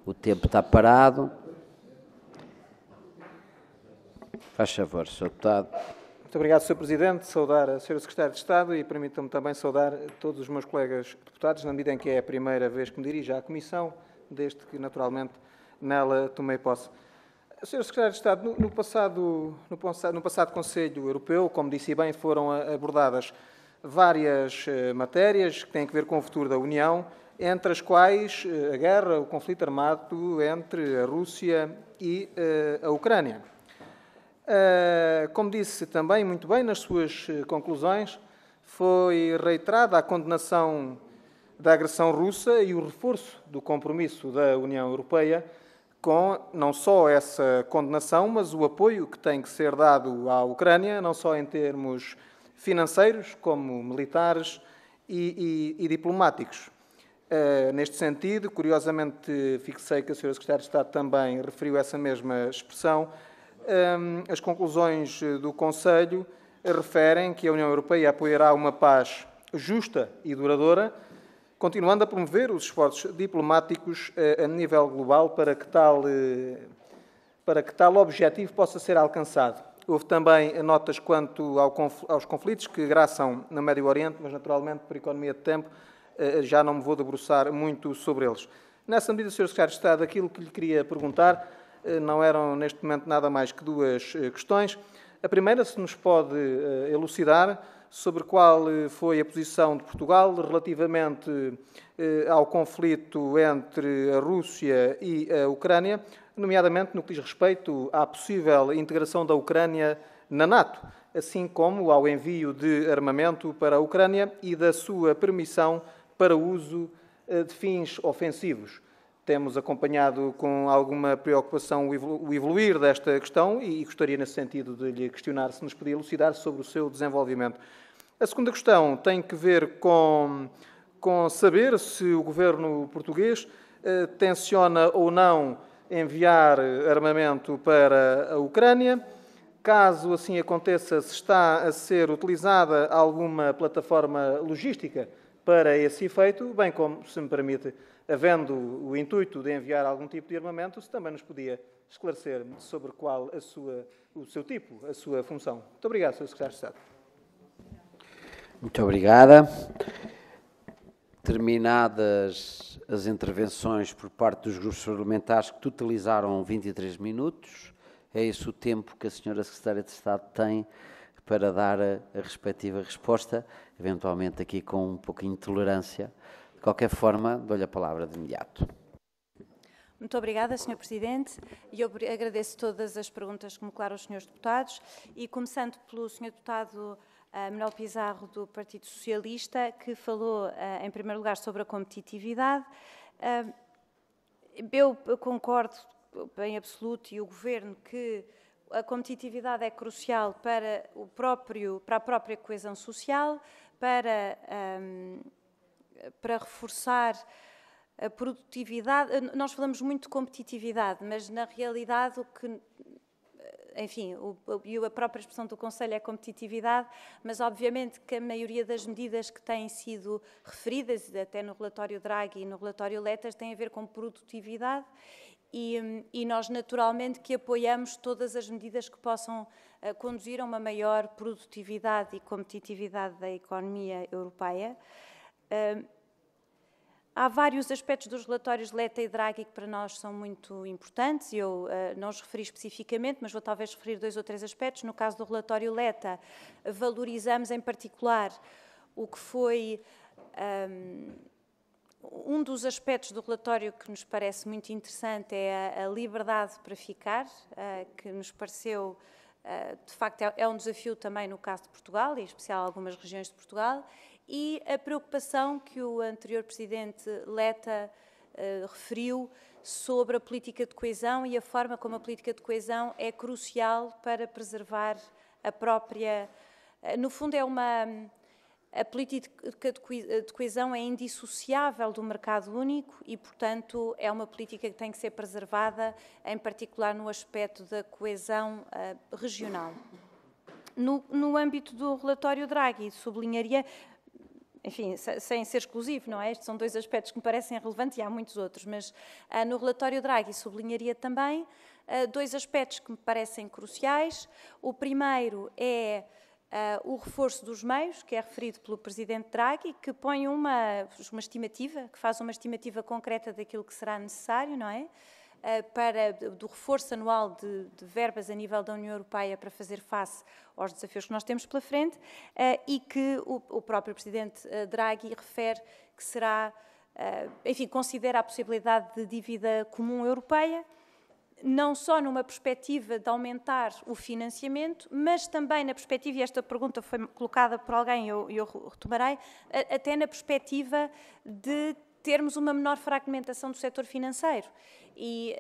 O tempo está parado. Faz favor, Sr. Deputado. Muito obrigado, Sr. Presidente. Saudar a Sra. Secretária de Estado e permitam-me também saudar todos os meus colegas deputados, na medida em que é a primeira vez que me dirijo à Comissão, desde que, naturalmente, nela tomei posse. Sra. Secretária de Estado, no passado Conselho Europeu, como disse bem, foram abordadas várias matérias que têm a ver com o futuro da União, entre as quais a guerra, o conflito armado entre a Rússia e a Ucrânia. Como disse também muito bem nas suas conclusões, foi reiterada a condenação da agressão russa e o reforço do compromisso da União Europeia com não só essa condenação, mas o apoio que tem que ser dado à Ucrânia, não só em termos financeiros, como militares e diplomáticos. Neste sentido, curiosamente, fixei que a Sra. Secretária de Estado também referiu essa mesma expressão. As conclusões do Conselho referem que a União Europeia apoiará uma paz justa e duradoura, continuando a promover os esforços diplomáticos a nível global para que tal objetivo possa ser alcançado. Houve também notas quanto aos conflitos que graçam no Médio Oriente, mas naturalmente, por economia de tempo, já não me vou debruçar muito sobre eles. Nessa medida, Sr. Secretário de Estado, aquilo que lhe queria perguntar não eram, neste momento, nada mais que duas questões. A primeira, se nos pode elucidar sobre qual foi a posição de Portugal relativamente ao conflito entre a Rússia e a Ucrânia, nomeadamente no que diz respeito à possível integração da Ucrânia na NATO, assim como ao envio de armamento para a Ucrânia e da sua permissão para uso de fins ofensivos. Temos acompanhado com alguma preocupação o evoluir desta questão e gostaria, nesse sentido, de lhe questionar se nos podia elucidar sobre o seu desenvolvimento. A segunda questão tem que ver com saber se o governo português tenciona ou não enviar armamento para a Ucrânia. Caso assim aconteça, se está a ser utilizada alguma plataforma logística para esse efeito, bem como, se me permite, havendo o intuito de enviar algum tipo de armamento, se também nos podia esclarecer sobre qual o seu tipo, a sua função. Muito obrigado, Sr. Secretário de Estado. Muito obrigada. Terminadas as intervenções por parte dos grupos parlamentares, que totalizaram 23 minutos, é esse o tempo que a Sra. Secretária de Estado tem para dar a respectiva resposta, eventualmente aqui com um pouquinho de tolerância. De qualquer forma, dou-lhe a palavra de imediato. Muito obrigada, Sr. Presidente, e eu agradeço todas as perguntas que me colocaram os senhores deputados, e começando pelo Sr. Deputado Manuel Pizarro, do Partido Socialista, que falou, em primeiro lugar, sobre a competitividade. Eu concordo em absoluto, e o Governo, que a competitividade é crucial para a própria coesão social, para reforçar a produtividade. Nós falamos muito de competitividade, mas na realidade a própria expressão do Conselho é competitividade, mas obviamente que a maioria das medidas que têm sido referidas, até no relatório Draghi e no relatório Letta, têm a ver com produtividade, e nós naturalmente que apoiamos todas as medidas que possam conduzir a uma maior produtividade e competitividade da economia europeia. Há vários aspectos dos relatórios Letta e Draghi que para nós são muito importantes. Eu não os referi especificamente, mas vou talvez referir 2 ou 3 aspectos. No caso do relatório Letta, valorizamos em particular o que foi um dos aspectos do relatório que nos parece muito interessante, é a liberdade para ficar, que nos pareceu, de facto, é um desafio também no caso de Portugal, e em especial algumas regiões de Portugal, e a preocupação que o anterior Presidente Letta referiu sobre a política de coesão e a forma como a política de coesão é crucial para preservar a própria... No fundo, a política de coesão é indissociável do mercado único e, portanto, é uma política que tem que ser preservada, em particular no aspecto da coesão regional. No âmbito do relatório Draghi, sublinharia... Enfim, sem ser exclusivo, não é? Estes são 2 aspectos que me parecem relevantes e há muitos outros, mas no relatório Draghi sublinharia também 2 aspectos que me parecem cruciais. O primeiro é o reforço dos meios, que é referido pelo Presidente Draghi, que põe uma estimativa, que faz uma estimativa concreta daquilo que será necessário, não é? Do reforço anual de verbas a nível da União Europeia para fazer face aos desafios que nós temos pela frente, e que o próprio Presidente Draghi refere que será, considera a possibilidade de dívida comum europeia, não só numa perspectiva de aumentar o financiamento, mas também na perspectiva, e esta pergunta foi colocada por alguém, eu retomarei, até na perspectiva de termos uma menor fragmentação do setor financeiro. E,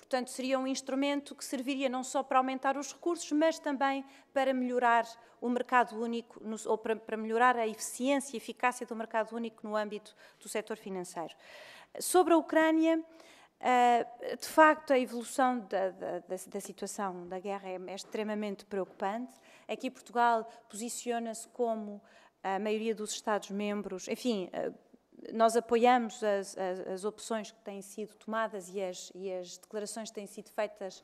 portanto, seria um instrumento que serviria não só para aumentar os recursos, mas também para melhorar o mercado único, ou para melhorar a eficiência e eficácia do mercado único no âmbito do setor financeiro. Sobre a Ucrânia, de facto, a evolução da situação da guerra é extremamente preocupante. Aqui Portugal posiciona-se como a maioria dos Estados-membros, enfim, nós apoiamos as opções que têm sido tomadas e as declarações que têm sido feitas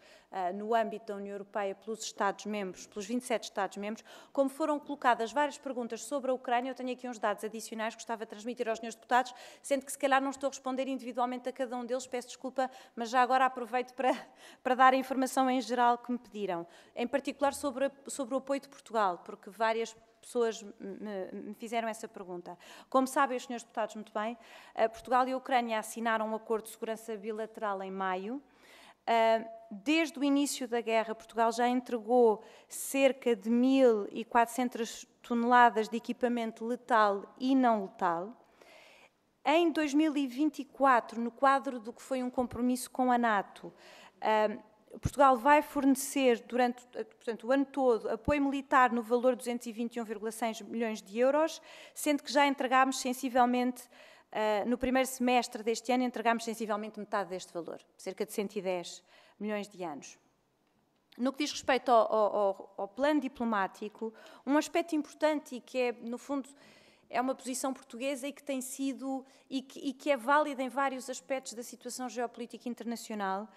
no âmbito da União Europeia pelos Estados-membros, pelos 27 Estados-membros. Como foram colocadas várias perguntas sobre a Ucrânia, eu tenho aqui uns dados adicionais que gostava de transmitir aos senhores deputados, sendo que se calhar não estou a responder individualmente a cada um deles, peço desculpa, mas já agora aproveito para dar a informação em geral que me pediram. Em particular sobre o apoio de Portugal, porque várias pessoas me fizeram essa pergunta. Como sabem os senhores deputados muito bem, Portugal e a Ucrânia assinaram um acordo de segurança bilateral em maio. Desde o início da guerra, Portugal já entregou cerca de 1.400 toneladas de equipamento letal e não letal. Em 2024, no quadro do que foi um compromisso com a NATO, Portugal vai fornecer, portanto, o ano todo, apoio militar no valor de 221,6 milhões de euros, sendo que já entregámos sensivelmente, no primeiro semestre deste ano, entregámos sensivelmente metade deste valor, cerca de 110 milhões de anos. No que diz respeito ao plano diplomático, um aspecto importante e que é, no fundo, é uma posição portuguesa e que tem sido, e que é válida em vários aspectos da situação geopolítica internacional.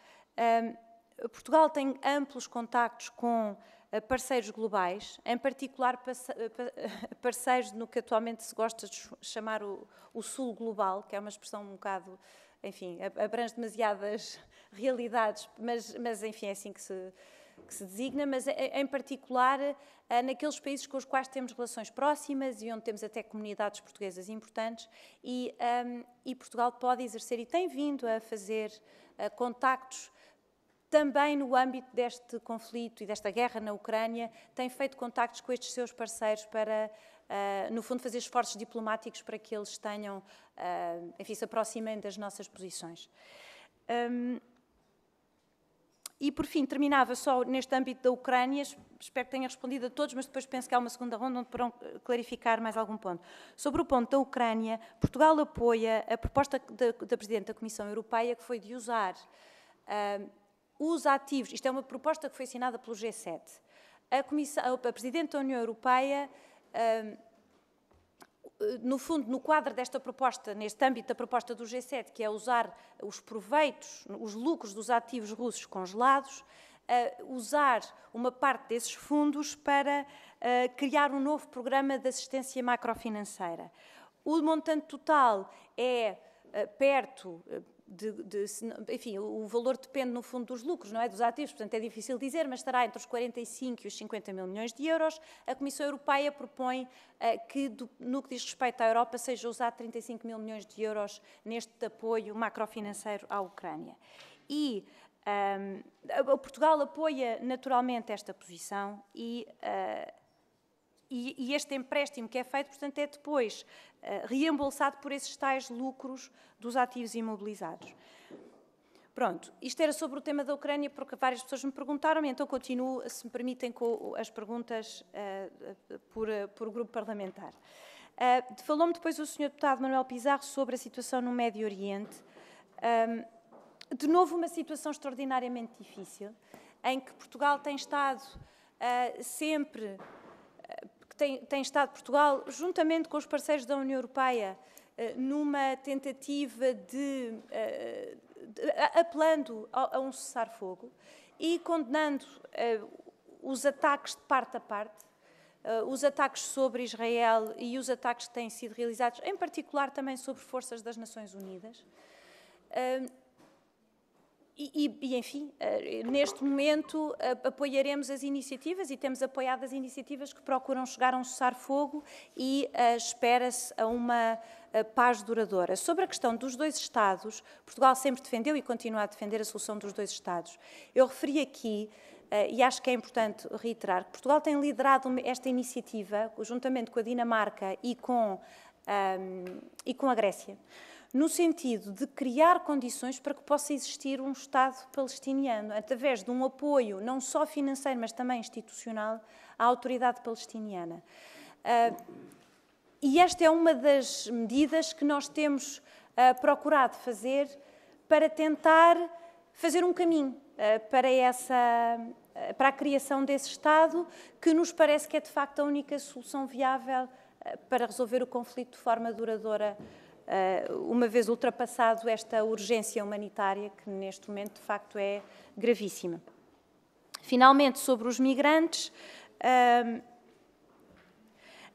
Portugal tem amplos contactos com parceiros globais, em particular parceiros no que atualmente se gosta de chamar o Sul Global, que é uma expressão um bocado, enfim, abrange demasiadas realidades, mas enfim, é assim que se designa, mas em particular naqueles países com os quais temos relações próximas e onde temos até comunidades portuguesas importantes e Portugal pode exercer e tem vindo a fazer contactos também no âmbito deste conflito e desta guerra na Ucrânia, tem feito contactos com estes seus parceiros para, no fundo, fazer esforços diplomáticos para que eles tenham, enfim, se aproximem das nossas posições. E, por fim, terminava só neste âmbito da Ucrânia, espero que tenha respondido a todos, mas depois penso que há uma segunda ronda onde poderão clarificar mais algum ponto. Sobre o ponto da Ucrânia, Portugal apoia a proposta da Presidente da Comissão Europeia, que foi de usar os ativos, isto é uma proposta que foi assinada pelo G7. A Presidente da União Europeia, no fundo, no quadro desta proposta, neste âmbito da proposta do G7, que é usar os proveitos, os lucros dos ativos russos congelados, usar uma parte desses fundos para criar um novo programa de assistência macrofinanceira. O montante total é perto enfim, o valor depende, no fundo, dos lucros, não é? Dos ativos, portanto é difícil dizer, mas estará entre os 45 e os 50 mil milhões de euros. A Comissão Europeia propõe que, no que diz respeito à Europa, seja usado 35 mil milhões de euros neste apoio macrofinanceiro à Ucrânia. E Portugal apoia naturalmente esta posição e este empréstimo que é feito, portanto, é depois reembolsado por esses tais lucros dos ativos imobilizados. Pronto, isto era sobre o tema da Ucrânia, porque várias pessoas me perguntaram, e então continuo, se me permitem, com as perguntas por grupo parlamentar. Falou-me depois o Sr. Deputado Manuel Pizarro sobre a situação no Médio Oriente. De novo, uma situação extraordinariamente difícil, em que Portugal tem estado sempre... Tem estado Portugal, juntamente com os parceiros da União Europeia, numa tentativa apelando a um cessar-fogo e condenando os ataques de parte a parte, os ataques sobre Israel e os ataques que têm sido realizados, em particular também sobre forças das Nações Unidas. Enfim, neste momento apoiaremos as iniciativas e temos apoiado as iniciativas que procuram chegar a um cessar-fogo e espera-se a uma paz duradoura. Sobre a questão dos dois Estados, Portugal sempre defendeu e continua a defender a solução dos dois Estados. Eu referi aqui, e acho que é importante reiterar, que Portugal tem liderado esta iniciativa, juntamente com a Dinamarca e com a Grécia, no sentido de criar condições para que possa existir um Estado palestiniano, através de um apoio não só financeiro, mas também institucional, à autoridade palestiniana. E esta é uma das medidas que nós temos procurado fazer para tentar fazer um caminho para a criação desse Estado, que nos parece que é de facto a única solução viável para resolver o conflito de forma duradoura, uma vez ultrapassado esta urgência humanitária, que neste momento de facto é gravíssima. Finalmente, sobre os migrantes,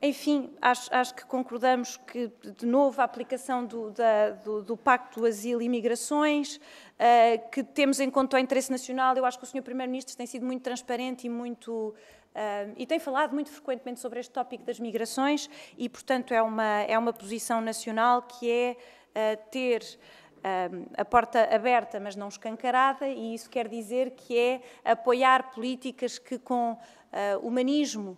enfim, acho que concordamos que, de novo, a aplicação do Pacto do Asilo e Migrações, que temos em conta o interesse nacional. Eu acho que o Sr. Primeiro-Ministro tem sido muito transparente e tem falado muito frequentemente sobre este tópico das migrações e, portanto, é uma posição nacional que é ter a porta aberta, mas não escancarada, e isso quer dizer que é apoiar políticas que, com humanismo,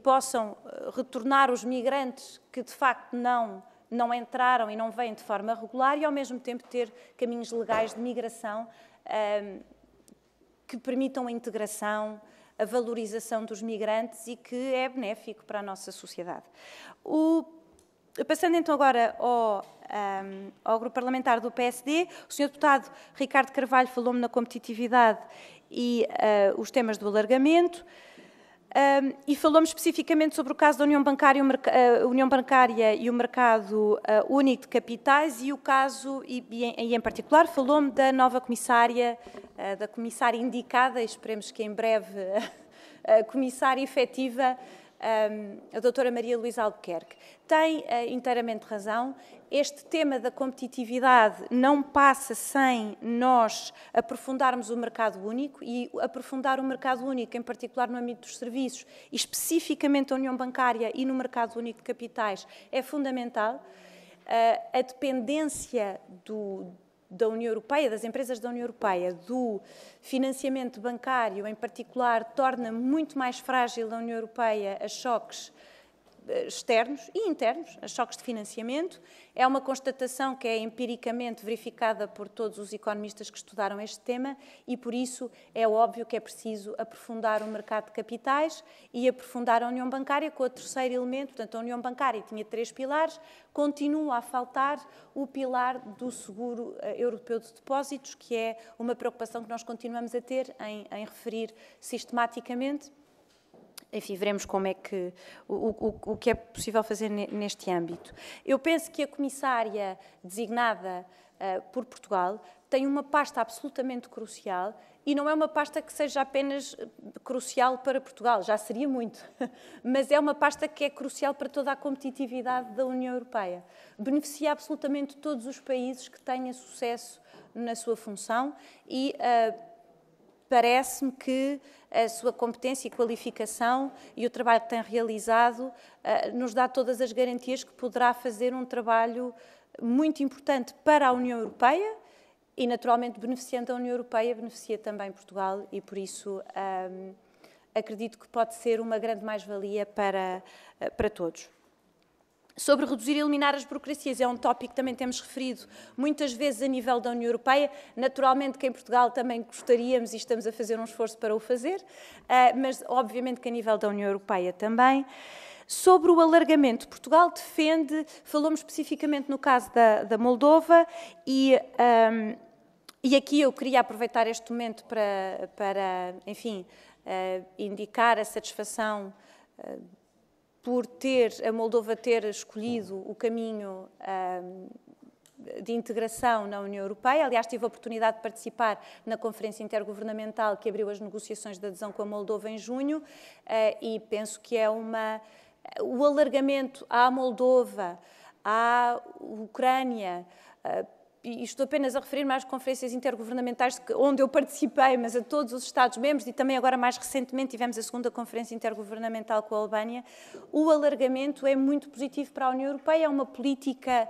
possam retornar os migrantes que, de facto, não entraram e não vêm de forma regular e, ao mesmo tempo, ter caminhos legais de migração que permitam a integração, a valorização dos migrantes e que é benéfico para a nossa sociedade. Passando então agora ao grupo parlamentar do PSD, o Sr. Deputado Ricardo Carvalho falou-me na competitividade e os temas do alargamento. E falou-me especificamente sobre o caso da União Bancária e o mercado único de capitais e o caso, e em particular, falou-me da nova comissária, da comissária indicada, e esperemos que em breve a comissária efetiva, a doutora Maria Luísa Albuquerque. Tem inteiramente razão. Este tema da competitividade não passa sem nós aprofundarmos o mercado único e aprofundar o mercado único, em particular no âmbito dos serviços, e especificamente a União Bancária e no mercado único de capitais, é fundamental. A dependência da União Europeia, das empresas da União Europeia, do financiamento bancário, em particular, torna muito mais frágil a União Europeia a choques externos e internos, a choques de financiamento. É uma constatação que é empiricamente verificada por todos os economistas que estudaram este tema e, por isso, é óbvio que é preciso aprofundar o mercado de capitais e aprofundar a União Bancária com o terceiro elemento. Portanto, a União Bancária tinha 3 pilares, continua a faltar o pilar do seguro europeu de depósitos, que é uma preocupação que nós continuamos a ter em referir sistematicamente. Enfim, veremos como é que, o que é possível fazer neste âmbito. Eu penso que a comissária designada por Portugal tem uma pasta absolutamente crucial e não é uma pasta que seja apenas crucial para Portugal, já seria muito, mas é uma pasta que é crucial para toda a competitividade da União Europeia. Beneficia absolutamente todos os países que tenham sucesso na sua função e parece-me que a sua competência e qualificação e o trabalho que tem realizado nos dá todas as garantias que poderá fazer um trabalho muito importante para a União Europeia e, naturalmente, beneficiando a União Europeia, beneficia também Portugal e, por isso, acredito que pode ser uma grande mais-valia para todos. Sobre reduzir e eliminar as burocracias, é um tópico que também temos referido muitas vezes a nível da União Europeia. Naturalmente que em Portugal também gostaríamos e estamos a fazer um esforço para o fazer, mas obviamente que a nível da União Europeia também. Sobre o alargamento, Portugal defende, falou-me especificamente no caso da Moldova e aqui eu queria aproveitar este momento para enfim, indicar a satisfação por a Moldova ter escolhido o caminho de integração na União Europeia. Aliás, tive a oportunidade de participar na Conferência Intergovernamental que abriu as negociações de adesão com a Moldova em junho e penso que é o alargamento à Moldova, à Ucrânia, e estou apenas a referir-me às conferências intergovernamentais onde eu participei, mas a todos os Estados-membros e também agora mais recentemente tivemos a segunda conferência intergovernamental com a Albânia. O alargamento é muito positivo para a União Europeia, é uma política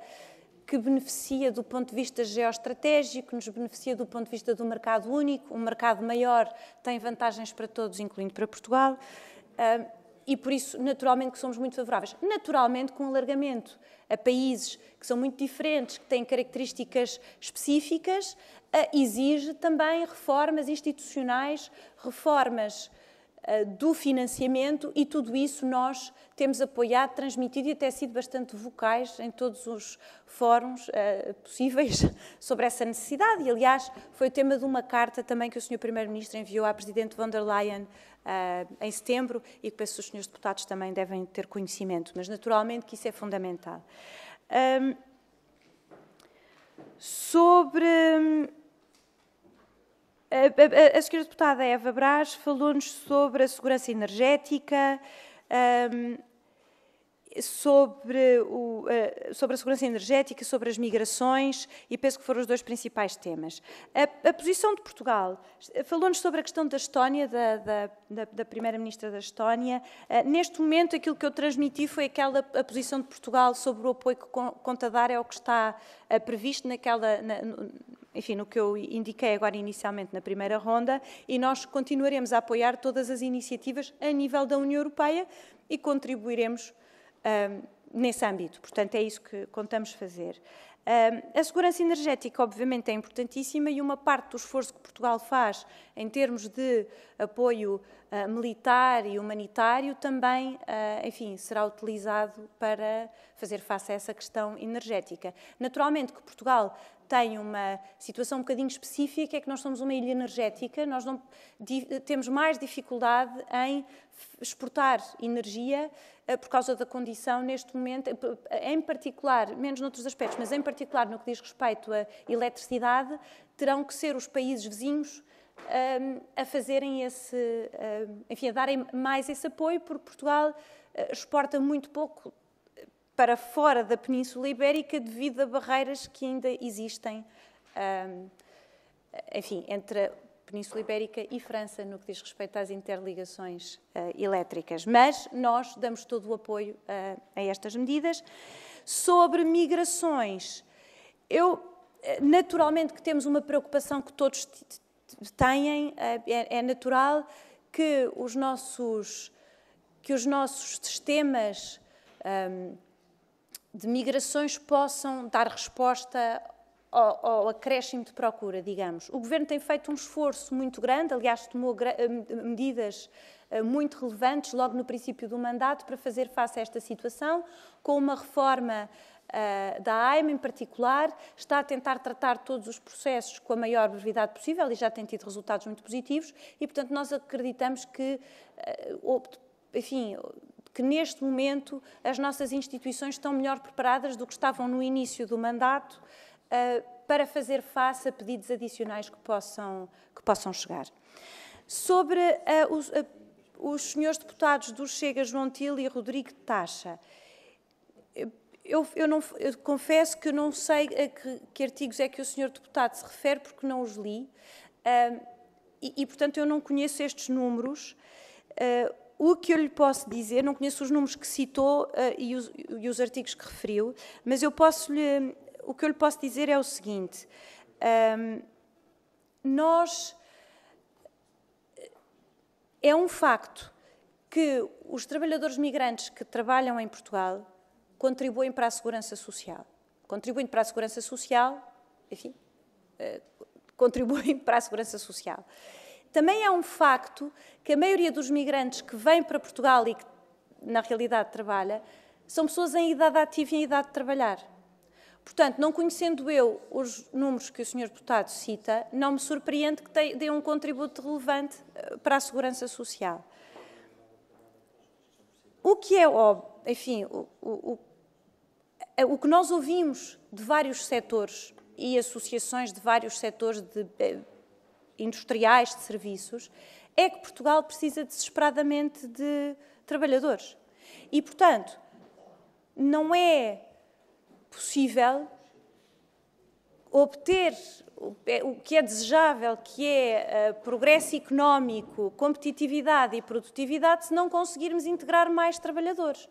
que beneficia do ponto de vista geoestratégico, nos beneficia do ponto de vista do mercado único, um mercado maior tem vantagens para todos, incluindo para Portugal. e por isso, naturalmente, que somos muito favoráveis. Naturalmente, com alargamento a países que são muito diferentes, que têm características específicas, exige também reformas institucionais, reformas do financiamento, e tudo isso nós temos apoiado, transmitido e até sido bastante vocais em todos os fóruns possíveis sobre essa necessidade. E, aliás, foi o tema de uma carta também que o Sr. Primeiro-Ministro enviou à Presidente von der Leyen em setembro, e que penso que os senhores deputados também devem ter conhecimento, mas naturalmente que isso é fundamental. Sobre a senhora deputada Eva Brás falou-nos sobre a segurança energética, sobre a segurança energética, sobre as migrações, e penso que foram os dois principais temas. A posição de Portugal, falou-nos sobre a questão da Estónia, da Primeira-Ministra da Estónia. Neste momento, aquilo que eu transmiti foi a posição de Portugal sobre o apoio que conta dar, é o que está previsto enfim, no que eu indiquei agora inicialmente na primeira ronda, e nós continuaremos a apoiar todas as iniciativas a nível da União Europeia e contribuiremos nesse âmbito. Portanto, é isso que contamos fazer. A segurança energética, obviamente, é importantíssima, e uma parte do esforço que Portugal faz em termos de apoio militar e humanitário também, enfim, será utilizado para fazer face a essa questão energética. Naturalmente que Portugal tem uma situação um bocadinho específica, é que nós somos uma ilha energética, nós não temos mais dificuldade em exportar energia por causa da condição, neste momento, em particular, menos noutros aspectos, mas em particular no que diz respeito à eletricidade, terão que ser os países vizinhos a fazerem enfim, a darem mais esse apoio, porque Portugal exporta muito pouco para fora da Península Ibérica devido a barreiras que ainda existem, enfim, entre a Península Ibérica e França no que diz respeito às interligações elétricas. Mas nós damos todo o apoio a estas medidas. Sobre migrações, naturalmente que temos uma preocupação que todos têm, é natural que os nossos sistemas de migrações possam dar resposta ao acréscimo de procura, digamos. O Governo tem feito um esforço muito grande, aliás, tomou medidas muito relevantes logo no princípio do mandato para fazer face a esta situação, com uma reforma da AIMA em particular, está a tentar tratar todos os processos com a maior brevidade possível e já tem tido resultados muito positivos, e, portanto, nós acreditamos que, enfim, que neste momento as nossas instituições estão melhor preparadas do que estavam no início do mandato para fazer face a pedidos adicionais que possam chegar. Sobre os senhores deputados do Chega, João Til e Rodrigo Taxa, eu confesso que eu não sei a que artigos é que o senhor deputado se refere, porque não os li, e portanto, eu não conheço estes números. O que eu lhe posso dizer, não conheço os números que citou e os artigos que referiu, mas o que eu lhe posso dizer é o seguinte: é um facto que os trabalhadores migrantes que trabalham em Portugal contribuem para a segurança social. Contribuem para a segurança social, enfim, contribuem para a segurança social. Também é um facto que a maioria dos migrantes que vêm para Portugal e que, na realidade, trabalha, são pessoas em idade ativa e em idade de trabalhar. Portanto, não conhecendo eu os números que o Sr. Deputado cita, não me surpreende que dê um contributo relevante para a segurança social. O que é óbvio, enfim, o que nós ouvimos de vários setores e associações de vários setores industriais de serviços, é que Portugal precisa desesperadamente de trabalhadores. E, portanto, não é possível obter o que é desejável, que é progresso económico, competitividade e produtividade, se não conseguirmos integrar mais trabalhadores.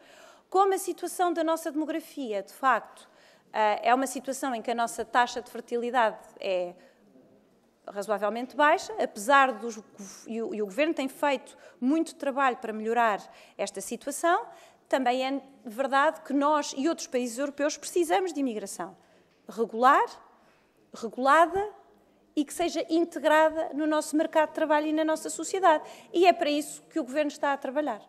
Como a situação da nossa demografia, de facto, é uma situação em que a nossa taxa de fertilidade é razoavelmente baixa, apesar e o Governo tem feito muito trabalho para melhorar esta situação. Também é verdade que nós e outros países europeus precisamos de imigração regular, regulada e que seja integrada no nosso mercado de trabalho e na nossa sociedade. E é para isso que o Governo está a trabalhar.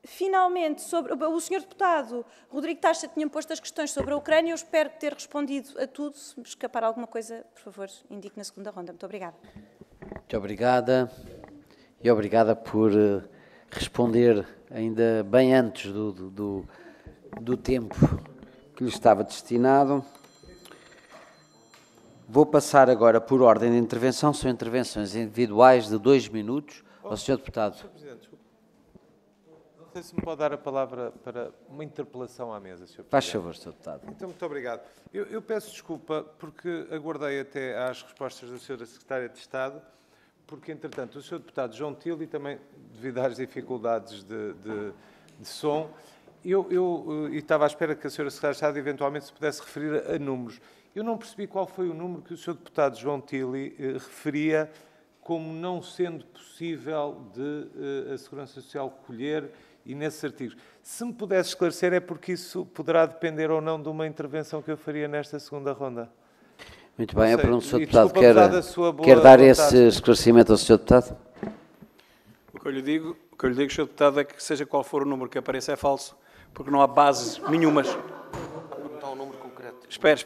Finalmente, o Sr. Deputado Rodrigo Taxa tinha posto as questões sobre a Ucrânia. Eu espero ter respondido a tudo. Se me escapar alguma coisa, por favor, indique na segunda ronda. Muito obrigada. Muito obrigada. E obrigada por responder ainda bem antes do tempo que lhe estava destinado. Vou passar agora por ordem de intervenção. São intervenções individuais de 2 minutos ao Sr. Deputado. Sr. Presidente, desculpe. Não sei se me pode dar a palavra para uma interpelação à mesa, Sr. Presidente. Faz favor, Sr. Deputado. Então, muito obrigado. Eu peço desculpa porque aguardei até às respostas da Sra. Secretária de Estado, porque, entretanto, o Sr. Deputado João Tille, e também devido às dificuldades de som, eu estava à espera que a Sra. Secretária de Estado eventualmente se pudesse referir a números. Eu não percebi qual foi o número que o Sr. Deputado João Tille referia como não sendo possível de a Segurança Social colher e nesses artigos. Se me pudesse esclarecer, é porque isso poderá depender ou não de uma intervenção que eu faria nesta segunda ronda. Muito bem, eu pergunto se o Sr. E Deputado desculpa, quer dar vontade. esse esclarecimento ao Sr. Deputado? O que eu lhe digo, Sr. Deputado, é que seja qual for o número que apareça é falso, porque não há bases nenhumas. Não está um número concreto. Espera,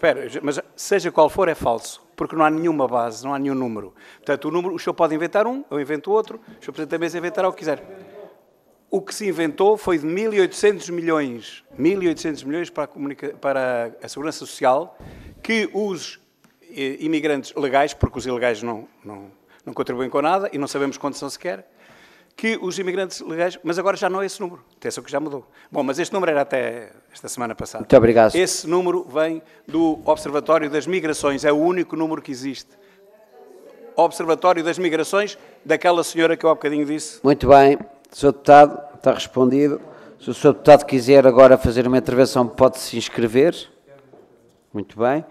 mas seja qual for é falso, porque não há nenhuma base, não há nenhum número. Portanto, o senhor pode inventar um, eu invento outro, o senhor Presidente da Mesa inventará o que quiser. O que se inventou foi de 1.800 milhões para a Segurança Social, que os imigrantes legais, porque os ilegais não contribuem com nada e não sabemos quantos são sequer, que os imigrantes legais, mas agora já não é esse número, atenção que já mudou. Bom, mas este número era até esta semana passada. Muito obrigado. Esse número vem do Observatório das Migrações, é o único número que existe. Observatório das Migrações, daquela senhora que eu há bocadinho disse. Muito bem, Sr. Deputado, está respondido. Se o Sr. Deputado quiser agora fazer uma intervenção, pode-se inscrever. Muito bem.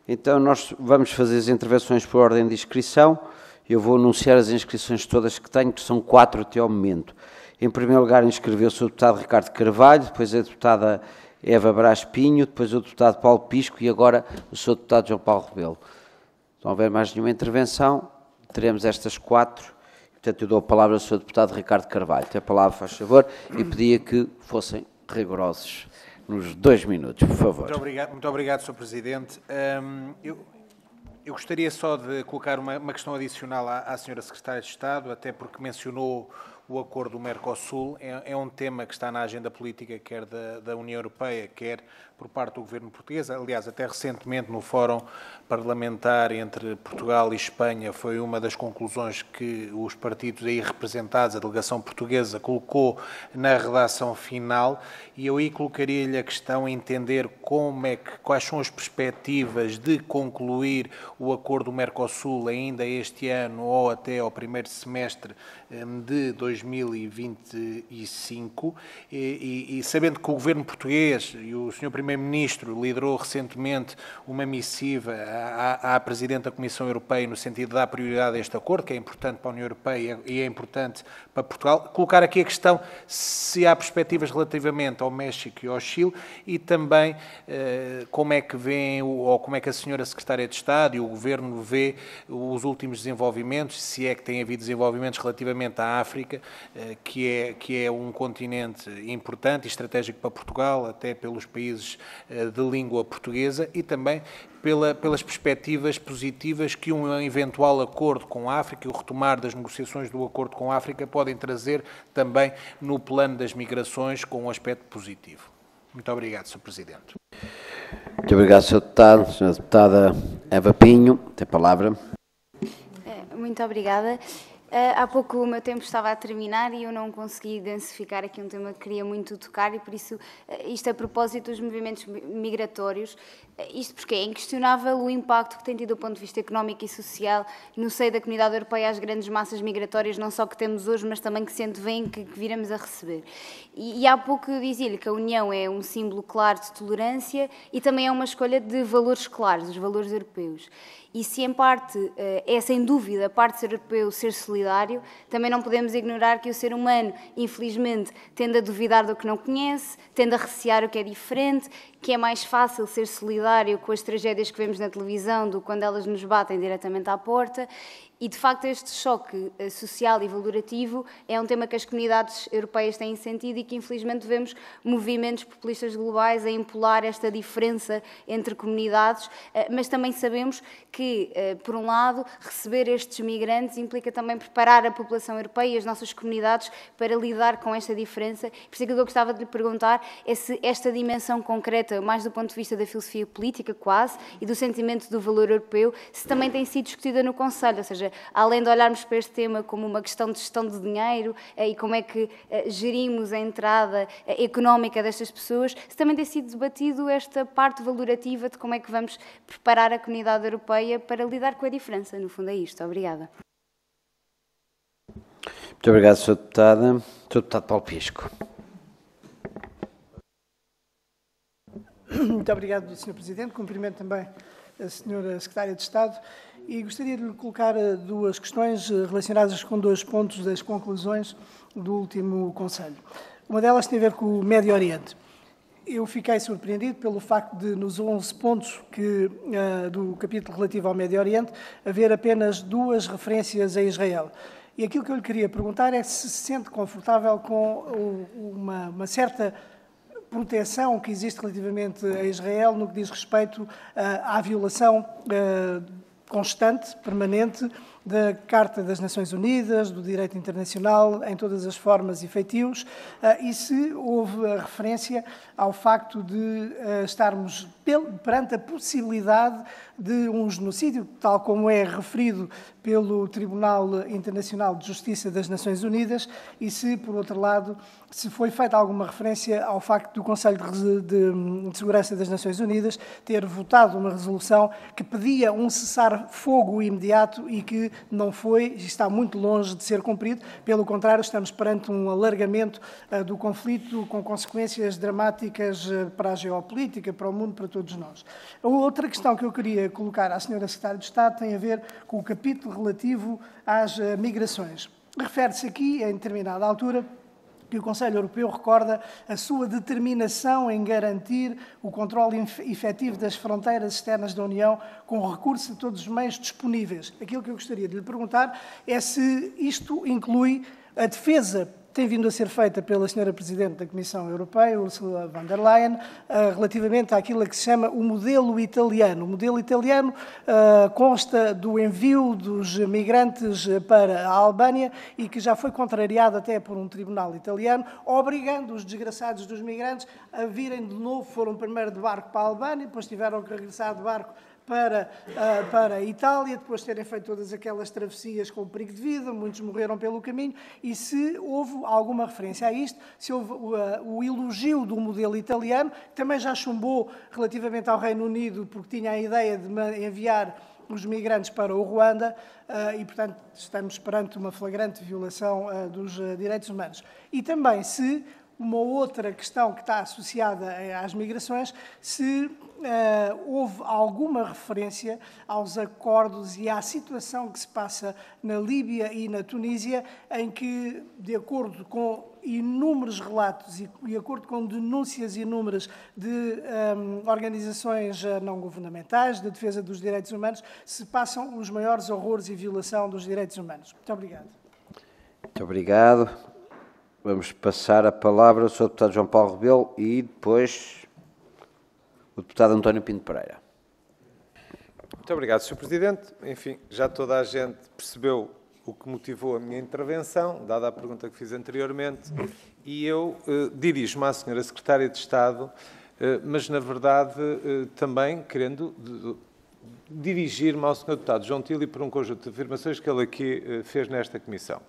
Então, nós vamos fazer as intervenções por ordem de inscrição. Eu vou anunciar as inscrições todas que tenho, que são 4 até ao momento. Em primeiro lugar, inscreveu-se o deputado Ricardo Carvalho, depois a deputada Eva Brás Pinho, depois o deputado Paulo Pisco e agora o Sr. deputado João Paulo Rebelo. Se não houver mais nenhuma intervenção, teremos estas 4. Portanto, eu dou a palavra ao Sr. deputado Ricardo Carvalho. Tem a palavra, faz favor, e pedia que fossem rigorosos nos 2 minutos, por favor. Muito obrigado, Sr. Presidente. Eu gostaria só de colocar uma questão adicional à Sra. Secretária de Estado, até porque mencionou o acordo do Mercosul. É um tema que está na agenda política, quer da União Europeia, quer por parte do Governo português. Aliás, até recentemente, no Fórum Parlamentar entre Portugal e Espanha, foi uma das conclusões que os partidos aí representados, a delegação portuguesa, colocou na redação final. E eu aí colocaria-lhe a questão a entender quais são as perspectivas de concluir o acordo do Mercosul ainda este ano ou até ao primeiro semestre de 2025 e sabendo que o Governo português e o Sr. Primeiro-Ministro liderou recentemente uma missiva à Presidente da Comissão Europeia no sentido de dar prioridade a este acordo, que é importante para a União Europeia e é importante para Portugal, colocar aqui a questão se há perspectivas relativamente ao México e ao Chile e também como é que vêem, ou como é que a Sra. Secretária de Estado e o Governo vê os últimos desenvolvimentos, se é que tem havido desenvolvimentos relativamente à África, que é um continente importante e estratégico para Portugal, até pelos países de língua portuguesa e também pelas perspectivas positivas que um eventual acordo com a África e o retomar das negociações do acordo com a África podem trazer também no plano das migrações com um aspecto positivo. Muito obrigado, Sr. Presidente. Muito obrigado, Sr. Deputado. Sra. Deputada Eva Pinho, tem a palavra. Muito obrigada. Há pouco o meu tempo estava a terminar e eu não consegui densificar aqui um tema que queria muito tocar e, por isso, isto a propósito dos movimentos migratórios, isto porque é inquestionável o impacto que tem tido do ponto de vista económico e social no seio da comunidade europeia as grandes massas migratórias, não só que temos hoje, mas também que se antevêm que viramos a receber. E há pouco eu dizia-lhe que a União é um símbolo claro de tolerância e também é uma escolha de valores claros, os valores europeus. E se, em parte, é sem dúvida a parte de ser europeu ser solidário, também não podemos ignorar que o ser humano, infelizmente, tende a duvidar do que não conhece, tende a recear o que é diferente, que é mais fácil ser solidário com as tragédias que vemos na televisão do que quando elas nos batem diretamente à porta. E, de facto, este choque social e valorativo é um tema que as comunidades europeias têm sentido e que, infelizmente, vemos movimentos populistas globais a impolar esta diferença entre comunidades, mas também sabemos que, por um lado, receber estes migrantes implica também preparar a população europeia e as nossas comunidades para lidar com esta diferença. Por isso, aquilo que eu gostava de lhe perguntar é se esta dimensão concreta, mais do ponto de vista da filosofia política, quase, e do sentimento do valor europeu, se também tem sido discutida no Conselho, ou seja, além de olharmos para este tema como uma questão de gestão de dinheiro e como é que gerimos a entrada económica destas pessoas, se também tem sido debatido esta parte valorativa de como é que vamos preparar a comunidade europeia para lidar com a diferença. No fundo é isto. Obrigada. Muito obrigado, Sra. Deputada. Sr. Deputado Paulo Pisco. Muito obrigado, Sr. Presidente. Cumprimento também a Sra. Secretária de Estado e gostaria de lhe colocar duas questões relacionadas com dois pontos das conclusões do último Conselho. Uma delas tem a ver com o Médio Oriente. Eu fiquei surpreendido pelo facto de, nos 11 pontos do capítulo relativo ao Médio Oriente, haver apenas 2 referências a Israel. E aquilo que eu lhe queria perguntar é se se sente confortável com uma certa proteção que existe relativamente a Israel no que diz respeito à violação constante, permanente, da Carta das Nações Unidas, do direito internacional, em todas as formas e feitios, e se houve a referência ao facto de estarmos perante a possibilidade de um genocídio, tal como é referido pelo Tribunal Internacional de Justiça das Nações Unidas, e se, por outro lado, se foi feita alguma referência ao facto do Conselho de Segurança das Nações Unidas ter votado uma resolução que pedia um cessar-fogo imediato e que não foi e está muito longe de ser cumprido. Pelo contrário, estamos perante um alargamento do conflito com consequências dramáticas para a geopolítica, para o mundo, para todos nós. A outra questão que eu queria colocar à Sra. Secretária de Estado tem a ver com o capítulo relativo às migrações. Refere-se aqui, em determinada altura, que o Conselho Europeu recorda a sua determinação em garantir o controle efetivo das fronteiras externas da União com recurso a todos os meios disponíveis. Aquilo que eu gostaria de lhe perguntar é se isto inclui a defesa que tem vindo a ser feita pela Sra. Presidente da Comissão Europeia, Ursula von der Leyen, relativamente àquilo que se chama o modelo italiano. O modelo italiano consta do envio dos migrantes para a Albânia e que já foi contrariado até por um tribunal italiano, obrigando os desgraçados dos migrantes a virem de novo. Foram primeiro de barco para a Albânia, depois tiveram que regressar de barco para a Itália, depois de terem feito todas aquelas travessias com perigo de vida, muitos morreram pelo caminho, e se houve alguma referência a isto, se houve o elogio do modelo italiano, que também já chumbou relativamente ao Reino Unido, porque tinha a ideia de enviar os migrantes para o Ruanda, e, portanto, estamos perante uma flagrante violação dos direitos humanos. E também se uma outra questão que está associada às migrações, se houve alguma referência aos acordos e à situação que se passa na Líbia e na Tunísia, em que, de acordo com inúmeros relatos e de acordo com denúncias inúmeras de organizações não governamentais, de defesa dos direitos humanos, se passam os maiores horrores e violação dos direitos humanos. Muito obrigado. Muito obrigado. Vamos passar a palavra ao Sr. Deputado João Paulo Rebelo e depois o Deputado António Pinto Pereira. Muito obrigado, Sr. Presidente. Enfim, já toda a gente percebeu o que motivou a minha intervenção, dada a pergunta que fiz anteriormente, e eu dirijo-me à Sra. Secretária de Estado, mas, na verdade, também querendo dirigir-me ao Sr. Deputado João Tili por um conjunto de afirmações que ele aqui fez nesta comissão.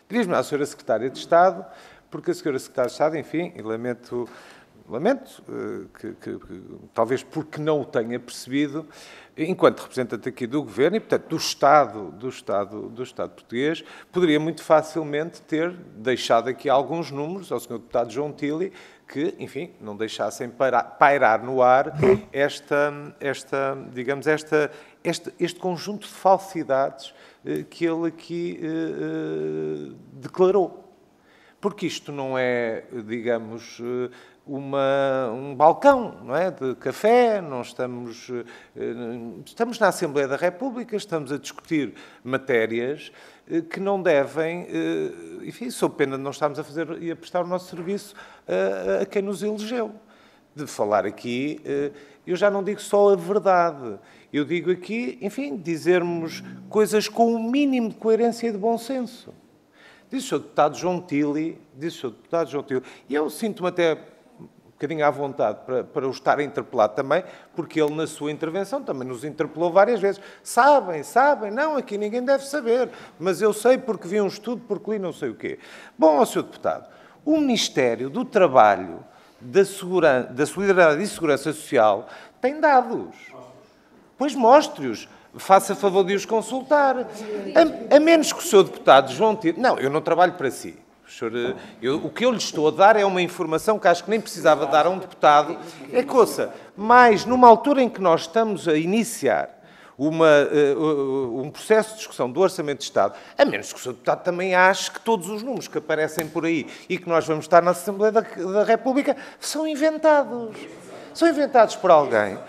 Dirijo-me à Sra. Secretária de Estado, porque a Sra. Secretária de Estado, enfim, e lamento que talvez porque não o tenha percebido, enquanto representante aqui do Governo e, portanto, do Estado português, poderia muito facilmente ter deixado aqui alguns números ao Sr. Deputado João Tili que, enfim, não deixassem pairar no ar este conjunto de falsidades que ele aqui declarou. Porque isto não é, digamos, um balcão, não é, de café, não estamos na Assembleia da República, estamos a discutir matérias que não devem, enfim, sob pena de não estarmos a fazer e a prestar o nosso serviço a quem nos elegeu. De falar aqui, eu já não digo só a verdade, eu digo aqui, enfim, dizermos coisas com o mínimo de coerência e de bom senso. Diz o Sr. Deputado João Tili, e eu sinto-me até um bocadinho à vontade para o estar a interpelar também, porque ele, na sua intervenção, também nos interpelou várias vezes. Sabem, não, aqui ninguém deve saber, mas eu sei porque vi um estudo, porque li não sei o quê. Bom, Sr. Deputado, o Ministério do Trabalho, da Solidariedade e Segurança Social tem dados. Pois mostre-os. Faça favor de os consultar. A menos que o Sr. Deputado João Tili... Não, eu não trabalho para si. O que eu lhe estou a dar é uma informação que acho que nem precisava dar a um deputado. Mas numa altura em que nós estamos a iniciar um processo de discussão do Orçamento de Estado, a menos que o Sr. Deputado também ache que todos os números que aparecem por aí e que nós vamos estar na Assembleia da República são inventados. São inventados por alguém.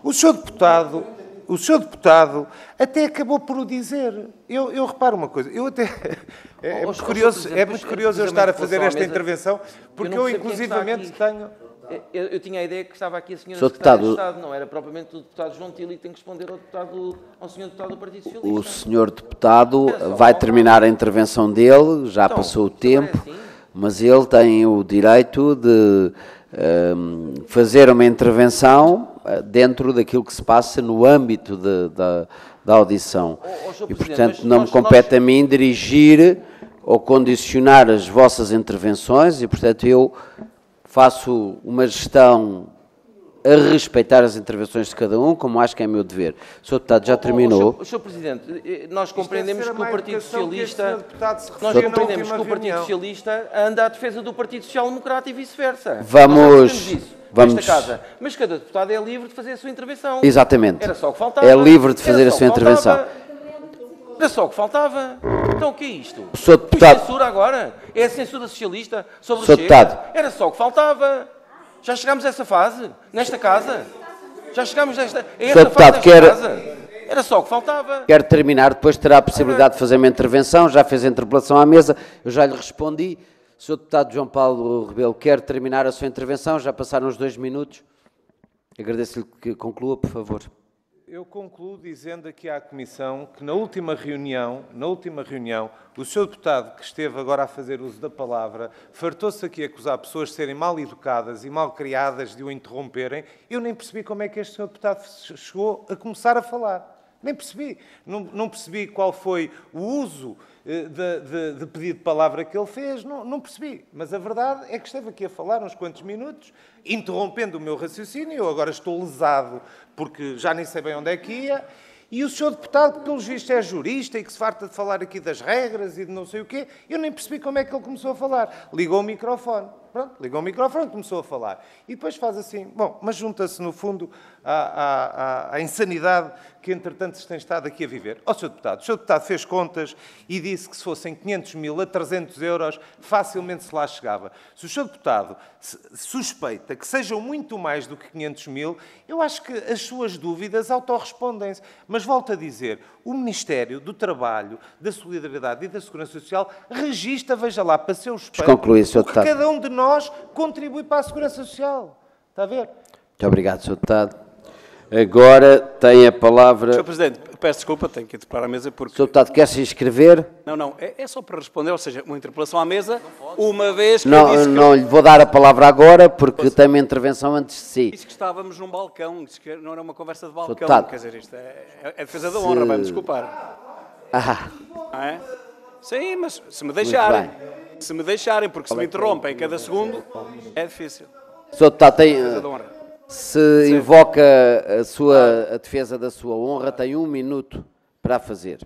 O Sr. Deputado até acabou por o dizer. Eu reparo uma coisa. É muito curioso eu estar a fazer esta intervenção, porque eu inclusivamente tenho... Eu tinha a ideia que estava aqui a Sra. Secretária de Estado, não era propriamente o Deputado João Tili que tem que responder ao Sr. Deputado do Partido Socialista. O Sr. Deputado vai terminar a intervenção dele, já passou o tempo, mas ele tem o direito de fazer uma intervenção dentro daquilo que se passa no âmbito da audição. E, portanto, não me compete a mim dirigir ou condicionar as vossas intervenções e, portanto, eu faço uma gestão a respeitar as intervenções de cada um, como acho que é meu dever. O Sr. Deputado já terminou. Sr. Presidente, nós compreendemos que o Partido Socialista... anda à defesa do Partido Social Democrata e vice-versa. Vamos... Nesta casa. Mas cada deputado é livre de fazer a sua intervenção. Exatamente. Era só o que faltava. É livre de fazer a sua intervenção. Era só o que faltava. Então o que é isto? O Sr. Deputado... Censura agora? É a censura socialista sobre o Sr. Deputado... Era só o que faltava. Já chegámos a essa fase? Nesta casa? Já chegámos a esta fase nesta casa? Era só o que faltava. Quero terminar, depois terá a possibilidade de fazer uma intervenção, já fez a interpelação à mesa, eu já lhe respondi. Sr. Deputado João Paulo Rebelo, quer terminar a sua intervenção? Já passaram os 2 minutos. Agradeço-lhe que conclua, por favor. Eu concluo dizendo aqui à Comissão que na última reunião, o Sr. Deputado que esteve agora a fazer uso da palavra fartou-se aqui a acusar pessoas de serem mal educadas e mal criadas, de o interromperem. Eu nem percebi como é que este Sr. Deputado chegou a começar a falar. Nem percebi. Não percebi qual foi o uso de pedido de palavra que ele fez, não percebi. Mas a verdade é que esteve aqui a falar uns quantos minutos, interrompendo o meu raciocínio. Eu agora estou lesado porque já nem sei bem onde é que ia. E o Sr. Deputado, que pelos vistos é jurista e que se farta de falar aqui das regras e de não sei o quê, eu nem percebi como é que ele começou a falar. Ligou o microfone. Pronto, ligou o microfone e começou a falar. E depois faz assim, bom, mas junta-se no fundo à insanidade que entretanto se tem estado aqui a viver. Ó Sr. Deputado, o Sr. Deputado fez contas e disse que se fossem 500 mil a 300 euros, facilmente se lá chegava. Se o Sr. Deputado suspeita que sejam muito mais do que 500 mil, eu acho que as suas dúvidas autorrespondem-se. Mas volto a dizer, o Ministério do Trabalho, da Solidariedade e da Segurança Social registra, veja lá, para seu espanto, o que cada um de nós contribui para a Segurança Social. Está a ver? Muito obrigado, Sr. Deputado. Agora tem a palavra... Sr. Presidente, peço desculpa, tenho que interpelar a mesa porque... Sr. Deputado, quer se inscrever? Não, é só para responder, ou seja, uma interpelação à mesa, uma vez que Não, eu disse que... não lhe vou dar a palavra agora, porque tem uma intervenção antes de si. Disse que estávamos num balcão, disse que não era uma conversa de balcão, Deputado, quer dizer, isto é defesa da honra, vai-me desculpar. Não é? Sim, mas se me deixarem, porque se me interrompem cada segundo, é difícil. Sr. Deputado, Defesa da honra. se invoca a defesa da sua honra, tem 1 minuto para a fazer.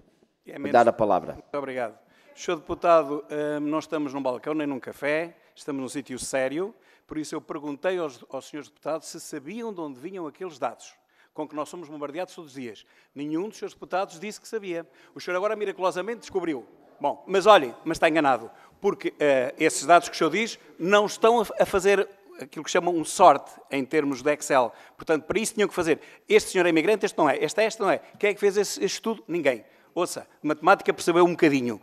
Vou dar a palavra. Muito obrigado. Sr. Deputado, não estamos num balcão nem num café, estamos num sítio sério, por isso eu perguntei aos senhores deputados se sabiam de onde vinham aqueles dados com que nós somos bombardeados todos os dias. Nenhum dos senhores deputados disse que sabia. O senhor agora miraculosamente descobriu. Bom, mas olhe, mas está enganado, porque esses dados que o senhor diz não estão a fazer aquilo que chamam um sorte em termos de Excel. Portanto, para isso tinham que fazer. Este senhor é imigrante, este não é. Este não é. Quem é que fez esse estudo? Ninguém. Ouça, matemática percebeu um bocadinho.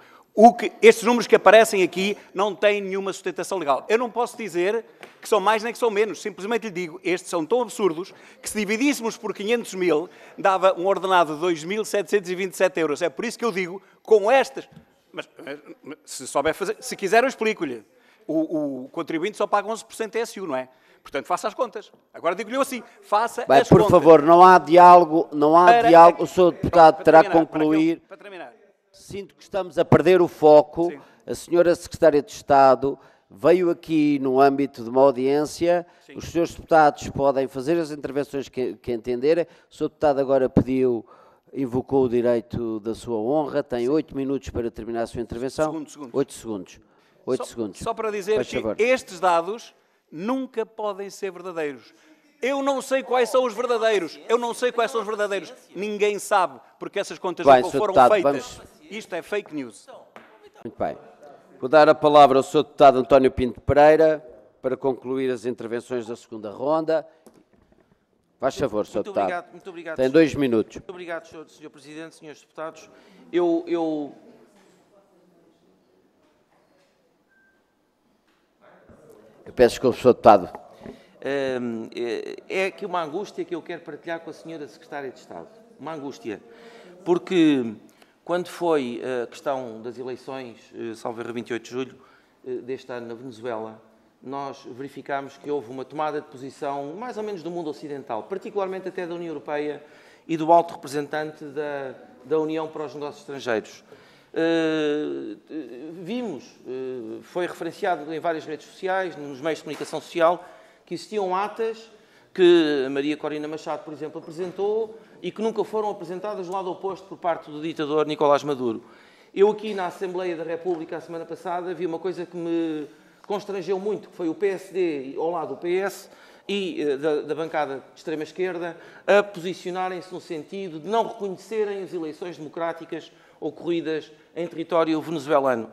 Estes números que aparecem aqui não têm nenhuma sustentação legal. Eu não posso dizer que são mais nem que são menos. Simplesmente lhe digo, estes são tão absurdos que se dividíssemos por 500 mil, dava um ordenado de 2.727 euros. É por isso que eu digo, com estas... Mas se souber fazer... Se quiser, eu explico-lhe. O contribuinte só paga 11% TSU, não é? Portanto, faça as contas. Agora digo-lhe assim, faça as por contas. favor, não há diálogo, diálogo. O Sr. Deputado terá que concluir. Para terminar. Sinto que estamos a perder o foco. Sim. A senhora Secretária de Estado veio aqui no âmbito de uma audiência. Sim. Os senhores deputados podem fazer as intervenções que entenderem. O Sr. Deputado agora invocou o direito da sua honra. Tem 8 minutos para terminar a sua intervenção. 8 segundos. 8 segundos. Só para dizer que estes dados nunca podem ser verdadeiros. Eu não sei quais são os verdadeiros. Ninguém sabe, porque essas contas não foram feitas. Isto é fake news. Muito bem. Vou dar a palavra ao Sr. Deputado António Pinto Pereira para concluir as intervenções da segunda ronda. Faz favor, Sr. Deputado. Muito obrigado. Tem 2 minutos. Muito obrigado, Sr. Presidente, Srs. Deputados. Eu peço desculpa, Sr. Deputado. É aqui uma angústia que eu quero partilhar com a Sra. Secretária de Estado. Uma angústia. Porque quando foi a questão das eleições, salvo erro, 28 de julho deste ano na Venezuela, nós verificámos que houve uma tomada de posição mais ou menos do mundo ocidental, particularmente até da União Europeia e do alto representante da União para os Negócios Estrangeiros. Vimos, foi referenciado em várias redes sociais, nos meios de comunicação social, que existiam atas que a Maria Corina Machado, por exemplo, apresentou e que nunca foram apresentadas do lado oposto por parte do ditador Nicolás Maduro. Eu aqui na Assembleia da República, a semana passada, vi uma coisa que me constrangeu muito, que foi o PSD ao lado do PS e da bancada de extrema-esquerda a posicionarem-se no sentido de não reconhecerem as eleições democráticas ocorridas em território venezuelano.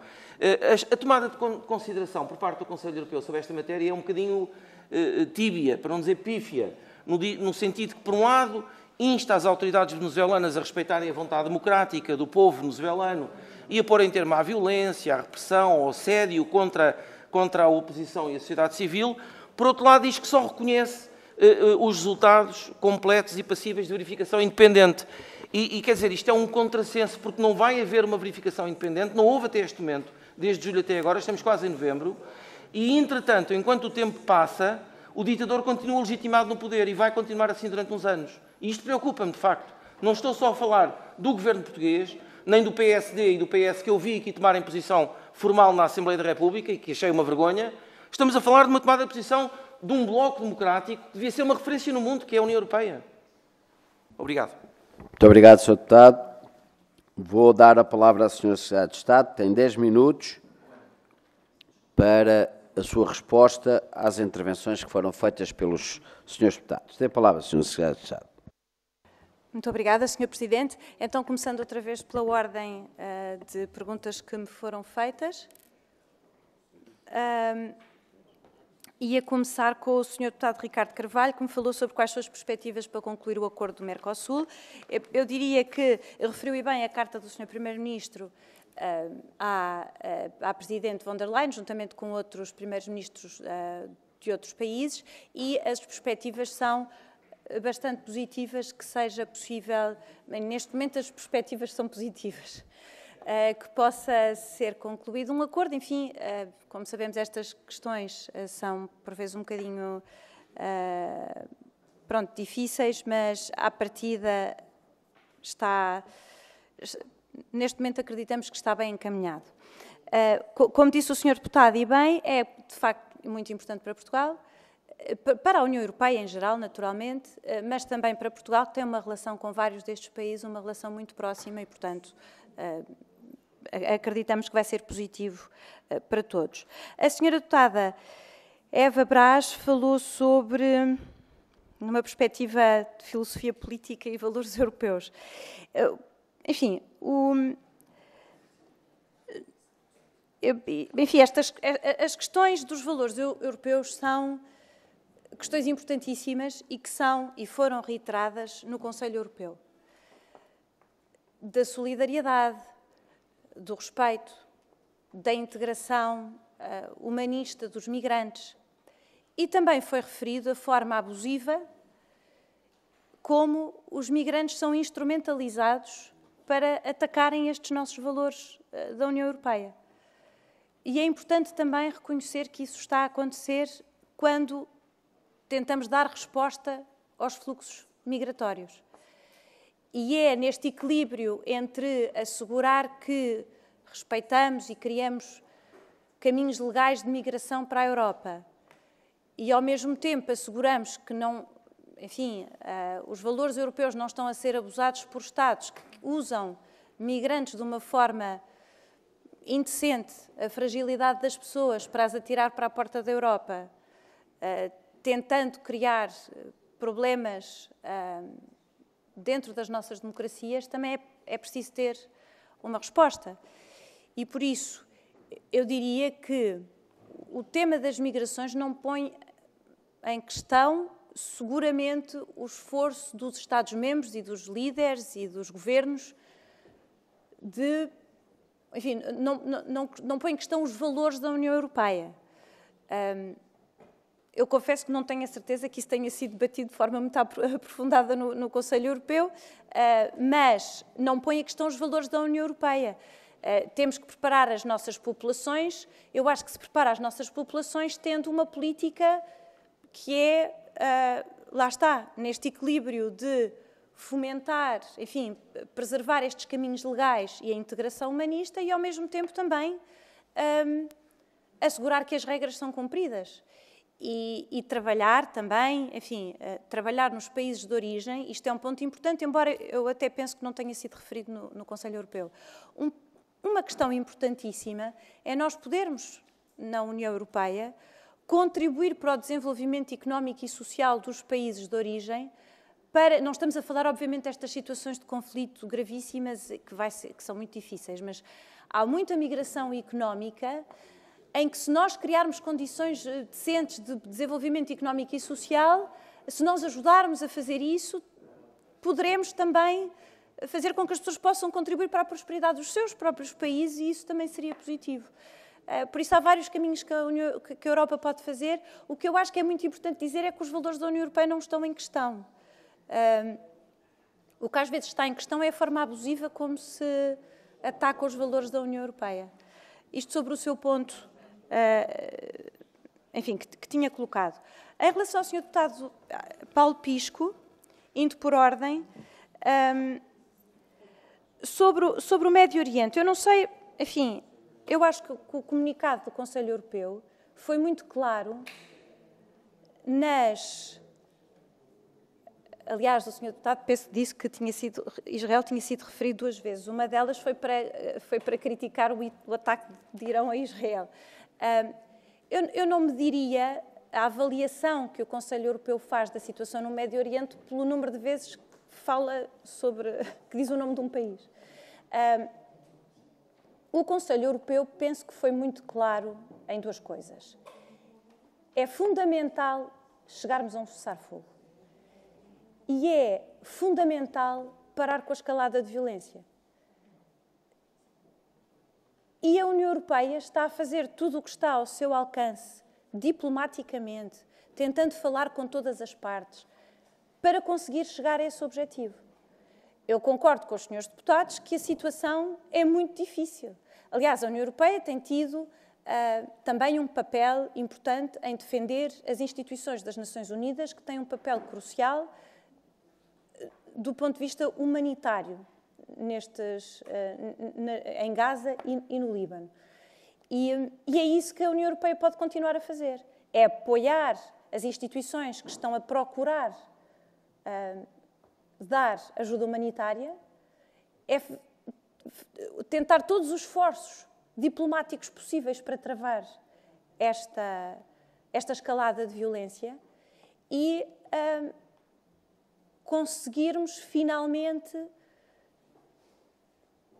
A tomada de consideração por parte do Conselho Europeu sobre esta matéria é um bocadinho tíbia, para não dizer pífia, no sentido que, por um lado, insta as autoridades venezuelanas a respeitarem a vontade democrática do povo venezuelano e a pôr em termo à violência, à repressão, ao assédio contra a oposição e a sociedade civil. Por outro lado, diz que só reconhece os resultados completos e passíveis de verificação independente. E quer dizer, isto é um contrassenso, porque não vai haver uma verificação independente, não houve até este momento, desde julho até agora, estamos quase em novembro, e, entretanto, enquanto o tempo passa, o ditador continua legitimado no poder e vai continuar assim durante uns anos. E isto preocupa-me, de facto. Não estou só a falar do governo português, nem do PSD e do PS que eu vi aqui tomarem posição formal na Assembleia da República e que achei uma vergonha. Estamos a falar de uma tomada de posição de um bloco democrático que devia ser uma referência no mundo, que é a União Europeia. Obrigado. Muito obrigado, Sr. Deputado. Vou dar a palavra à Sra. Secretária de Estado. Tem 10 minutos para a sua resposta às intervenções que foram feitas pelos Srs. Deputados. Tem a palavra, Sra. Secretária de Estado. Muito obrigada, Sr. Presidente. Então, começando outra vez pela ordem de perguntas que me foram feitas. Ia começar com o Sr. Deputado Ricardo Carvalho, que me falou sobre quais são as perspectivas para concluir o acordo do Mercosul. Eu diria que referiu bem a carta do Sr. Primeiro-Ministro à Presidente von der Leyen, juntamente com outros Primeiros-Ministros de outros países, e as perspectivas são bastante positivas que seja possível, bem, neste momento as perspectivas são positivas, que possa ser concluído um acordo. Enfim, como sabemos, estas questões são por vezes um bocadinho difíceis, mas à partida neste momento acreditamos que está bem encaminhado. Como disse o Sr. Deputado, e bem, é de facto muito importante para Portugal, para a União Europeia em geral, naturalmente, mas também para Portugal, que tem uma relação com vários destes países, uma relação muito próxima e, portanto, acreditamos que vai ser positivo para todos. A Sra. Deputada Eva Brás falou sobre uma perspectiva de filosofia política e valores europeus. Enfim, as questões dos valores europeus são questões importantíssimas e que são e foram reiteradas no Conselho Europeu. Da solidariedade, do respeito, da integração humanista dos migrantes. E também foi referido a forma abusiva como os migrantes são instrumentalizados para atacarem estes nossos valores da União Europeia. E é importante também reconhecer que isso está a acontecer quando tentamos dar resposta aos fluxos migratórios. E é neste equilíbrio entre assegurar que respeitamos e criamos caminhos legais de migração para a Europa e, ao mesmo tempo, asseguramos que os valores europeus não estão a ser abusados por Estados que usam migrantes de uma forma indecente, a fragilidade das pessoas para as atirar para a porta da Europa, tentando criar problemas dentro das nossas democracias, também é preciso ter uma resposta. E, por isso, eu diria que o tema das migrações não põe em questão, seguramente, o esforço dos Estados-membros e dos líderes e dos governos de... Enfim, não põe em questão os valores da União Europeia. Eu confesso que não tenho a certeza que isso tenha sido debatido de forma muito aprofundada no Conselho Europeu, mas não põe em questão os valores da União Europeia. Temos que preparar as nossas populações. Eu acho que se prepara as nossas populações tendo uma política que lá está, neste equilíbrio de fomentar, enfim, preservar estes caminhos legais e a integração humanista e, ao mesmo tempo, também assegurar que as regras são cumpridas. E trabalhar também, enfim, trabalhar nos países de origem, isto é um ponto importante, embora eu até penso que não tenha sido referido no Conselho Europeu. Uma questão importantíssima é nós podermos, na União Europeia, contribuir para o desenvolvimento económico e social dos países de origem. Não estamos a falar, obviamente, destas situações de conflito gravíssimas que são muito difíceis, mas há muita migração económica em que, se nós criarmos condições decentes de desenvolvimento económico e social, se nós ajudarmos a fazer isso, poderemos também fazer com que as pessoas possam contribuir para a prosperidade dos seus próprios países e isso também seria positivo. Por isso, há vários caminhos que a Europa pode fazer. O que eu acho que é muito importante dizer é que os valores da União Europeia não estão em questão. O que às vezes está em questão é a forma abusiva como se ataca os valores da União Europeia. Isto sobre o seu ponto, enfim, que tinha colocado. Em relação ao Sr. Deputado Paulo Pisco, indo por ordem, sobre o Médio Oriente, eu não sei, enfim, eu acho que o comunicado do Conselho Europeu foi muito claro Aliás, o Sr. Deputado disse que Israel tinha sido referido 2 vezes. Uma delas foi para criticar o ataque de Irão a Israel. Eu não mediria a avaliação que o Conselho Europeu faz da situação no Médio Oriente pelo número de vezes que fala que diz o nome de um país. O Conselho Europeu, penso que foi muito claro em 2 coisas. É fundamental chegarmos a um cessar-fogo. E é fundamental parar com a escalada de violência. E a União Europeia está a fazer tudo o que está ao seu alcance, diplomaticamente, tentando falar com todas as partes, para conseguir chegar a esse objetivo. Eu concordo com os senhores deputados que a situação é muito difícil. Aliás, a União Europeia tem tido também um papel importante em defender as instituições das Nações Unidas, que têm um papel crucial do ponto de vista humanitário em Gaza e no Líbano. E é isso que a União Europeia pode continuar a fazer. É apoiar as instituições que estão a procurar dar ajuda humanitária, é tentar todos os esforços diplomáticos possíveis para travar esta escalada de violência e conseguirmos finalmente,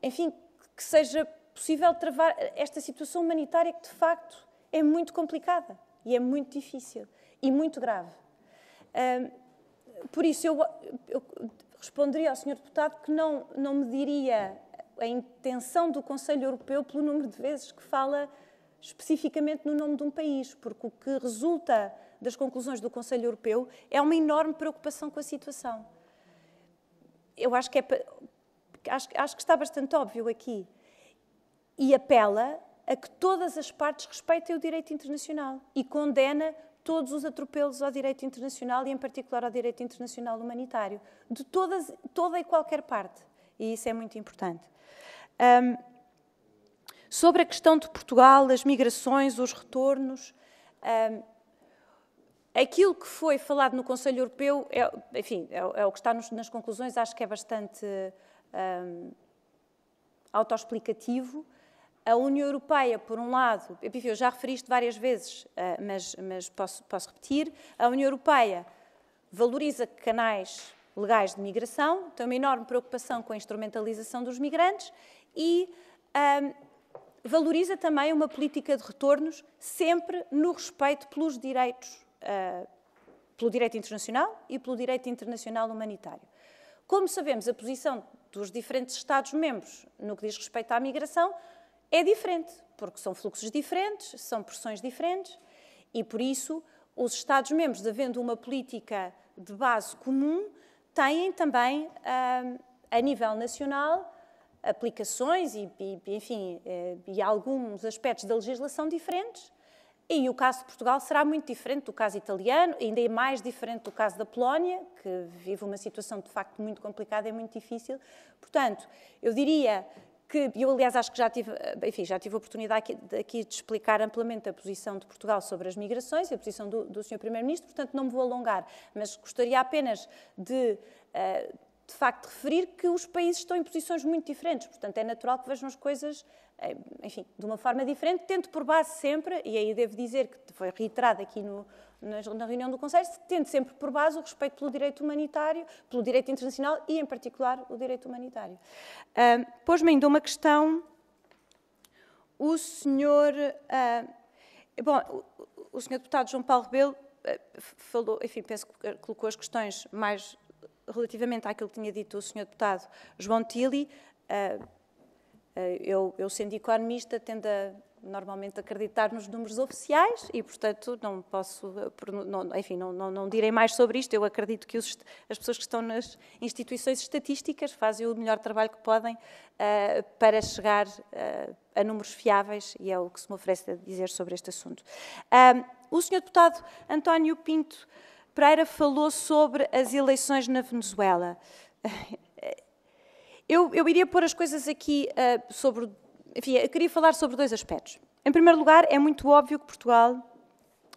enfim, que seja possível travar esta situação humanitária que de facto é muito complicada e é muito difícil e muito grave. Por isso eu responderia ao Sr. Deputado que não mediria a intenção do Conselho Europeu pelo número de vezes que fala especificamente no nome de um país, porque o que resulta das conclusões do Conselho Europeu é uma enorme preocupação com a situação. Eu acho que está bastante óbvio aqui. E apela a que todas as partes respeitem o direito internacional e condena todos os atropelos ao direito internacional e, em particular, ao direito internacional humanitário, de toda e qualquer parte. E isso é muito importante. Sobre a questão de Portugal, as migrações, os retornos, aquilo que foi falado no Conselho Europeu, é o que está nas conclusões, acho que é bastante autoexplicativo. A União Europeia, por um lado, eu já referi isto várias vezes, mas posso repetir, a União Europeia valoriza canais legais de migração, tem uma enorme preocupação com a instrumentalização dos migrantes e valoriza também uma política de retornos sempre no respeito pelos direitos, pelo direito internacional e pelo direito internacional humanitário. Como sabemos, a posição dos diferentes Estados-membros no que diz respeito à migração é diferente, porque são fluxos diferentes, são pressões diferentes e, por isso, os Estados-membros, havendo uma política de base comum, têm também, a nível nacional, aplicações e alguns aspectos da legislação diferentes. E o caso de Portugal será muito diferente do caso italiano, ainda é mais diferente do caso da Polónia, que vive uma situação, de facto, muito complicada e muito difícil. Portanto, eu diria que, eu aliás acho que já tive a oportunidade aqui de explicar amplamente a posição de Portugal sobre as migrações e a posição do Sr. Primeiro-Ministro, portanto não me vou alongar, mas gostaria apenas de facto referir que os países estão em posições muito diferentes, portanto é natural que vejam as coisas, enfim, de uma forma diferente, tendo por base sempre, e aí devo dizer que foi reiterado aqui na reunião do Conselho, tendo sempre por base o respeito pelo direito humanitário, pelo direito internacional e, em particular, o direito humanitário. Pôs-me ainda uma questão, o senhor deputado João Paulo Rebelo falou, enfim, penso que colocou as questões mais relativamente àquilo que tinha dito o senhor deputado João Tilly. Eu sendo economista, tendo normalmente acreditar nos números oficiais e, portanto, não posso, enfim, não direi mais sobre isto. Eu acredito que as pessoas que estão nas instituições estatísticas fazem o melhor trabalho que podem para chegar a números fiáveis e é o que se me oferece a dizer sobre este assunto. O senhor deputado António Pinto Pereira falou sobre as eleições na Venezuela. Eu iria pôr as coisas aqui sobre... Enfim, eu queria falar sobre dois aspectos. Em primeiro lugar, é muito óbvio que Portugal,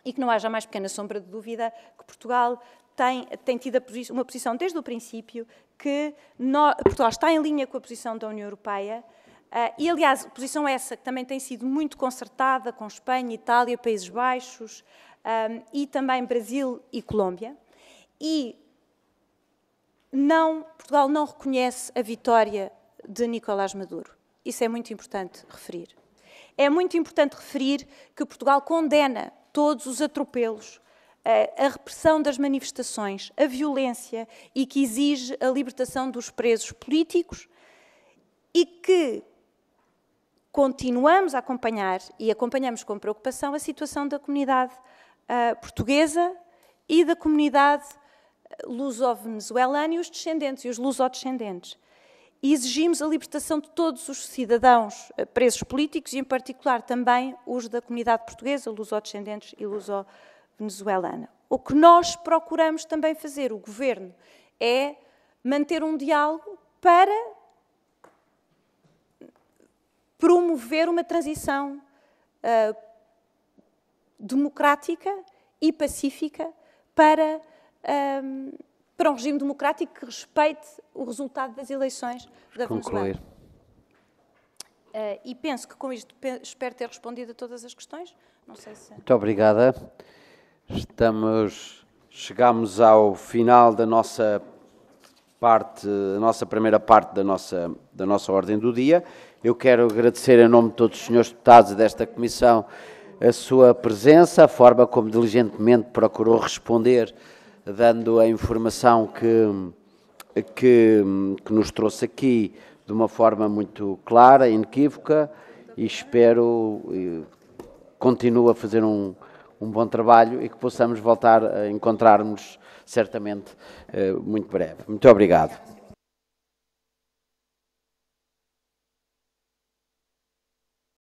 e que não haja a mais pequena sombra de dúvida, que Portugal tem tido uma posição desde o princípio que Portugal está em linha com a posição da União Europeia e, aliás, posição essa que também tem sido muito concertada com Espanha, Itália, Países Baixos e também Brasil e Colômbia. E Portugal não reconhece a vitória de Nicolás Maduro. Isso é muito importante referir. É muito importante referir que Portugal condena todos os atropelos, a repressão das manifestações, a violência e que exige a libertação dos presos políticos e que continuamos a acompanhar e acompanhamos com preocupação a situação da comunidade portuguesa e da comunidade luso-venezuelano e os descendentes, e os lusodescendentes. E exigimos a libertação de todos os cidadãos presos políticos e, em particular, também os da comunidade portuguesa, lusodescendentes e luso-venezuelana. O que nós procuramos também fazer, o Governo, é manter um diálogo para promover uma transição democrática e pacífica para um regime democrático que respeite o resultado das eleições da Venezuela. E penso que com isto espero ter respondido a todas as questões. Não sei se... Muito obrigada. Chegamos ao final da nossa primeira parte da nossa ordem do dia. Eu quero agradecer em nome de todos os senhores deputados desta Comissão a sua presença, a forma como diligentemente procurou responder, dando a informação que nos trouxe aqui de uma forma muito clara, inequívoca, e espero continue a fazer um bom trabalho e que possamos voltar a encontrar-nos certamente muito breve. Muito obrigado.